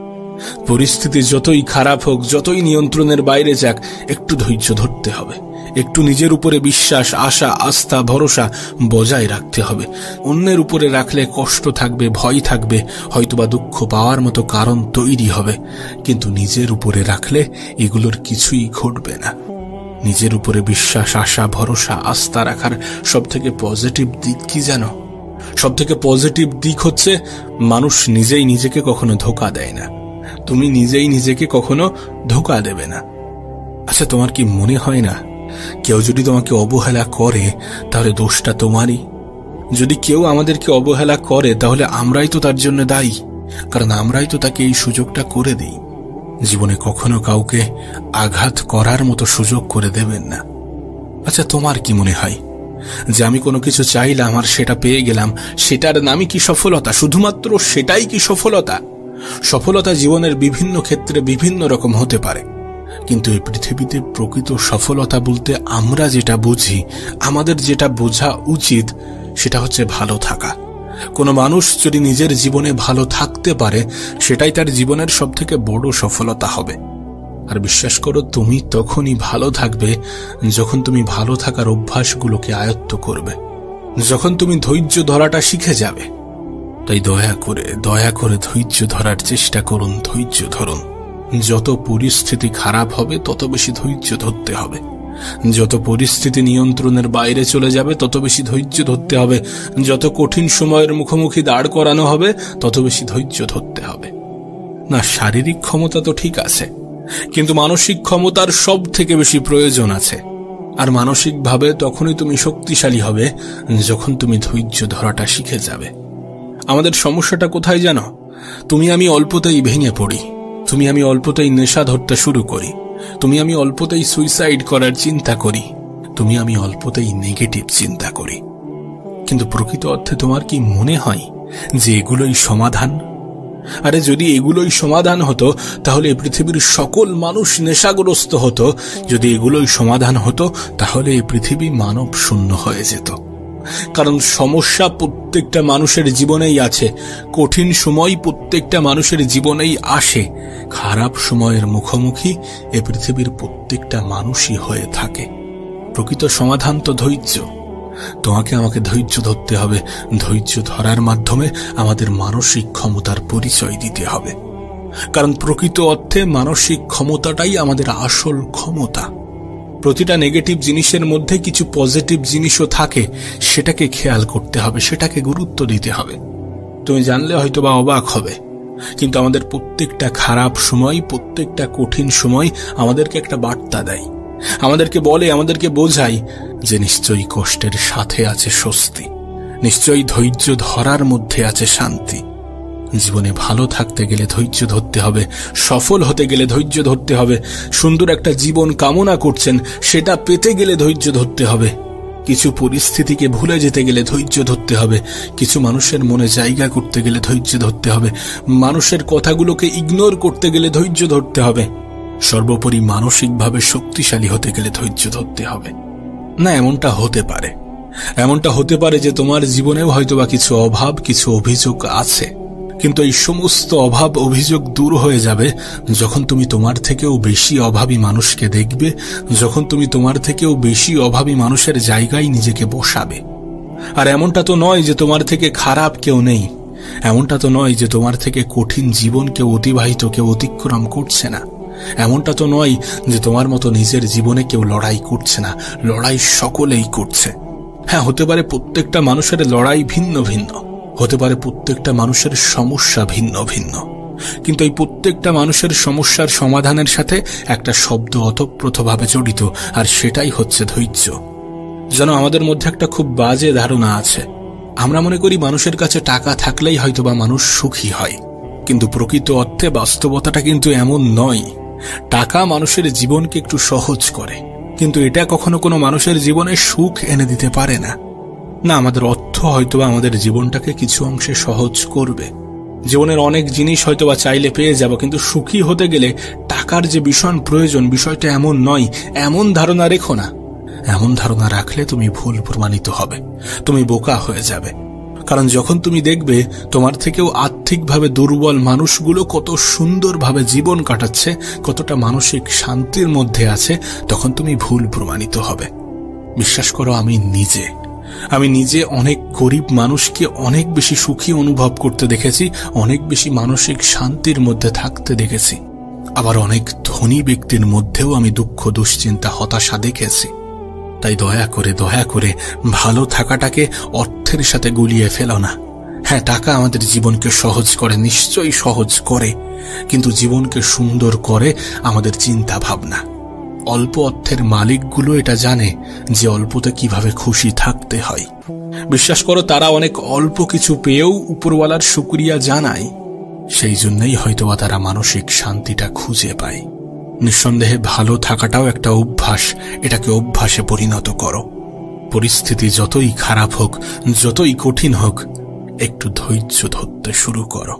পরিস্থিতি যতই খারাপ হোক, যতই নিয়ন্ত্রণের বাইরে যাক, একটু ধৈর্য ধরতে হবে, একটু নিজের উপরে বিশ্বাস, আশা, আস্থা, ভরসা বজায় রাখতে হবে। অন্যের উপরে রাখলে কষ্ট থাকবে, ভয় থাকবে, হয়তোবা দুঃখ পাওয়ার মতো কারণ তৈরি হবে, কিন্তু নিজের উপরে রাখলে এগুলোর কিছুই ঘটবে না। নিজের উপরে বিশ্বাস, আশা, ভরসা, আস্থা রাখার সবথেকে পজিটিভ দিক কি জানো? সবথেকে পজিটিভ দিক হচ্ছে মানুষ নিজেই নিজেকে কখনো ধোঁকা দেয় না। তুমি নিজেই নিজেকে কখনো ধোঁকা দেবে না। আচ্ছা, তোমার কি মনে হয় না কেউ যদি তোমাকে অবহেলা করে তাহলে দোষটা তোমারই? যদি কেউ আমাদেরকে অবহেলা করে তাহলে আমরাই তো তার জন্য দায়ী, কারণ আমরাই তো তাকে এই সুযোগটা করে দিই। জীবনে কখনো কাউকে আঘাত করার মতো সুযোগ করে দেবেন না। আচ্ছা, তোমার কি মনে হয় যে আমি কোনো কিছু চাইলাম আর সেটা পেয়ে গেলাম, সেটার নামই কি সফলতা? শুধুমাত্র সেটাই কি সফলতা? সফলতা জীবনের বিভিন্ন ক্ষেত্রে বিভিন্ন রকম হতে পারে, কিন্তু এই পৃথিবীতে প্রকৃত সফলতা বলতে আমরা যেটা বুঝি, আমাদের যেটা বোঝা উচিত, সেটা হচ্ছে ভালো থাকা। কোনো মানুষ যদি নিজের জীবনে ভালো থাকতে পারে, সেটাই তার জীবনের সবথেকে বড় সফলতা হবে। আর বিশ্বাস করো, তুমি তখনই ভালো থাকবে যখন তুমি ভালো থাকার অভ্যাসগুলোকে আয়ত্ত করবে, যখন তুমি ধৈর্য ধরাটা শিখে যাবে। তাই দয়া করে ধৈর্য ধরার চেষ্টা করুন, ধৈর্য ধরুন। যত পরিস্থিতি খারাপ হবে তত বেশি ধৈর্য ধরতে হবে, যত পরিস্থিতি নিয়ন্ত্রণের বাইরে চলে যাবে তত বেশি ধৈর্য ধরতে হবে, যত কঠিন সময়ের মুখোমুখি দাঁড় করানো হবে তত বেশি ধৈর্য ধরতে হবে। না, শারীরিক ক্ষমতা তো ঠিক আছে, কিন্তু মানসিক ক্ষমতার সব থেকে বেশি প্রয়োজন আছে। আর মানসিকভাবে তখনই তুমি শক্তিশালী হবে যখন তুমি ধৈর্য ধরাটা শিখে যাবে। আমাদের সমস্যাটা কোথায় জানো? তুমি আমি অল্পতেই ভেঙে পড়ি, তুমি আমি অল্পতেই নেশা ধরতে শুরু করি, তুমি আমি অল্পতেই সুইসাইড করার চিন্তা করি, তুমি আমি অল্পতেই নেগেটিভ চিন্তা করি। কিন্তু প্রকৃত অর্থে তোমার কি মনে হয় যে এগুলোই সমাধান? আরে যদি এগুলোই সমাধান হতো তাহলে এই পৃথিবীর সকল মানুষ নেশাগ্রস্ত হতো। যদি এগুলোই সমাধান হতো তাহলে এই পৃথিবী মানব শূন্য হয়ে যেত। কারণ সমস্যা প্রত্যেকটা মানুষের জীবনেই আছে, কঠিন সময় প্রত্যেকটা মানুষের জীবনেই আসে, খারাপ সময়ের মুখোমুখি এ পৃথিবীর প্রত্যেকটা মানুষই হয়ে থাকে। প্রকৃত সমাধান তো ধৈর্য। তোমাকে আমাকে ধৈর্য ধরতে হবে, ধৈর্য ধরার মাধ্যমে আমাদের মানসিক ক্ষমতার পরিচয় দিতে হবে। কারণ প্রকৃত অর্থে মানসিক ক্ষমতাটাই আমাদের আসল ক্ষমতা। প্রতিটা নেগেটিভ জিনিসের মধ্যে কিছু পজিটিভ জিনিসও থাকে, সেটাকে খেয়াল করতে হবে, সেটাকে গুরুত্ব দিতে হবে। তুমি জানলে হয়তো বা অবাক হবে, কিন্তু আমাদের প্রত্যেকটা খারাপ সময়, প্রত্যেকটা কঠিন সময় আমাদেরকে একটা বার্তা দেয়, আমাদেরকে বলে, আমাদেরকে বোঝায় যে নিশ্চয়ই কষ্টের সাথে আছে স্বস্তি, নিশ্চয়ই ধৈর্য ধরার মধ্যে আছে শান্তি। জীবনে ভালো থাকতে গেলে ধৈর্য ধরতে হবে, সফল হতে গেলে ধৈর্য ধরতে হবে, সুন্দর একটা জীবন কামনা করছেন সেটা পেতে গেলে ধৈর্য ধরতে হবে, কিছু পরিস্থিতিকে ভুলে যেতে গেলে ধৈর্য ধরতে হবে, কিছু মানুষের মনে জায়গা করতে গেলে ধৈর্য ধরতে হবে, মানুষের কথাগুলোকে ইগনোর করতে গেলে ধৈর্য ধরতে হবে, সর্বোপরি মানসিকভাবে শক্তিশালী হতে গেলে ধৈর্য ধরতে হবে। না, এমনটা হতে পারে যে তোমার জীবনেও হয়তোবা কিছু অভাব, কিছু অভিযোগ আছে, কিন্তু এই সমস্ত অভাব অভিযোগ দূর হয়ে যাবে যখন তুমি তোমার থেকেও বেশি অভাবী মানুষকে দেখবে, যখন তুমি তোমার থেকেও বেশি অভাবী মানুষের জায়গায় নিজেকে বসাবে। আর এমনটা তো নয় যে তোমার থেকে খারাপ কেউ নেই, এমনটা তো নয় যে তোমার থেকে কঠিন জীবন কেউ অতিক্রম করছে না, এমনটা তো নয় যে তোমার মতো নিজের জীবনে কেউ লড়াই করছে না, লড়াই সকলেই করছে। হ্যাঁ, হতে পারে প্রত্যেকটা মানুষের লড়াই ভিন্ন ভিন্ন, হতে পারে প্রত্যেকটা মানুষের সমস্যা ভিন্ন ভিন্ন, কিন্তু এই প্রত্যেকটা মানুষের সমস্যার সমাধানের সাথে একটা শব্দ ওতপ্রোতভাবে জড়িত, আর সেটাই হচ্ছে ধৈর্য। যেন আমাদের মধ্যে একটা খুব বাজে ধারণা আছে, আমরা মনে করি মানুষের কাছে টাকা থাকলেই হয়তোবা মানুষ সুখী হয়, কিন্তু প্রকৃত অর্থে বাস্তবতাটা কিন্তু এমন নয়। টাকা মানুষের জীবনকে একটু সহজ করে, কিন্তু এটা কখনো কোনো মানুষের জীবনে সুখ এনে দিতে পারে না। না, আমাদের অর্থ হয়তোবা আমাদের জীবনটাকে কিছু অংশে সহজ করবে, জীবনের অনেক জিনিস হয়তোবা চাইলে পেয়ে যাব, কিন্তু সুখী হতে গেলে টাকার যে ভীষণ প্রয়োজন, বিষয়টা এমন নয়। এমন ধারণা রেখো না। এমন ধারণা রাখলে তুমি ভুল প্রমাণিত হবে, তুমি বোকা হয়ে যাবে। কারণ যখন তুমি দেখবে তোমার থেকেও আর্থিকভাবে দুর্বল মানুষগুলো কত সুন্দরভাবে জীবন কাটাচ্ছে, কতটা মানসিক শান্তির মধ্যে আছে, তখন তুমি ভুল প্রমাণিত হবে। বিশ্বাস করো, আমি নিজে অনেক গরিব মানুষকে অনেক বেশি সুখী অনুভব করতে দেখেছি, অনেক বেশি মানসিক শান্তির মধ্যে থাকতে দেখেছি। আবার অনেক ধনী ব্যক্তির মধ্যেও আমি দুঃখ, দুশ্চিন্তা, হতাশা দেখেছি। তাই দয়া করে ভালো থাকাটাকে অর্থের সাথে গুলিয়ে ফেলো না। হ্যাঁ, টাকা আমাদের জীবনকে সহজ করে, নিশ্চয়ই সহজ করে, কিন্তু জীবনকে সুন্দর করে আমাদের চিন্তা ভাবনা। অল্প অর্থের মালিকগুলো এটা জানে যে অল্পতে কিভাবে খুশি থাকতে হয়। বিশ্বাস করো, তারা অনেক অল্প কিছু পেয়েও উপরওয়ালার শুকরিয়া জানায়। সেই জন্যই হয়তোবা তারা মানসিক শান্তিটা খুঁজে পায়। নিঃসন্দেহে ভালো থাকাটাও একটা অভ্যাস, এটাকে অভ্যাসে পরিণত করো। পরিস্থিতি যতই খারাপ হোক, যতই কঠিন হোক, একটু ধৈর্য ধরতে শুরু করো।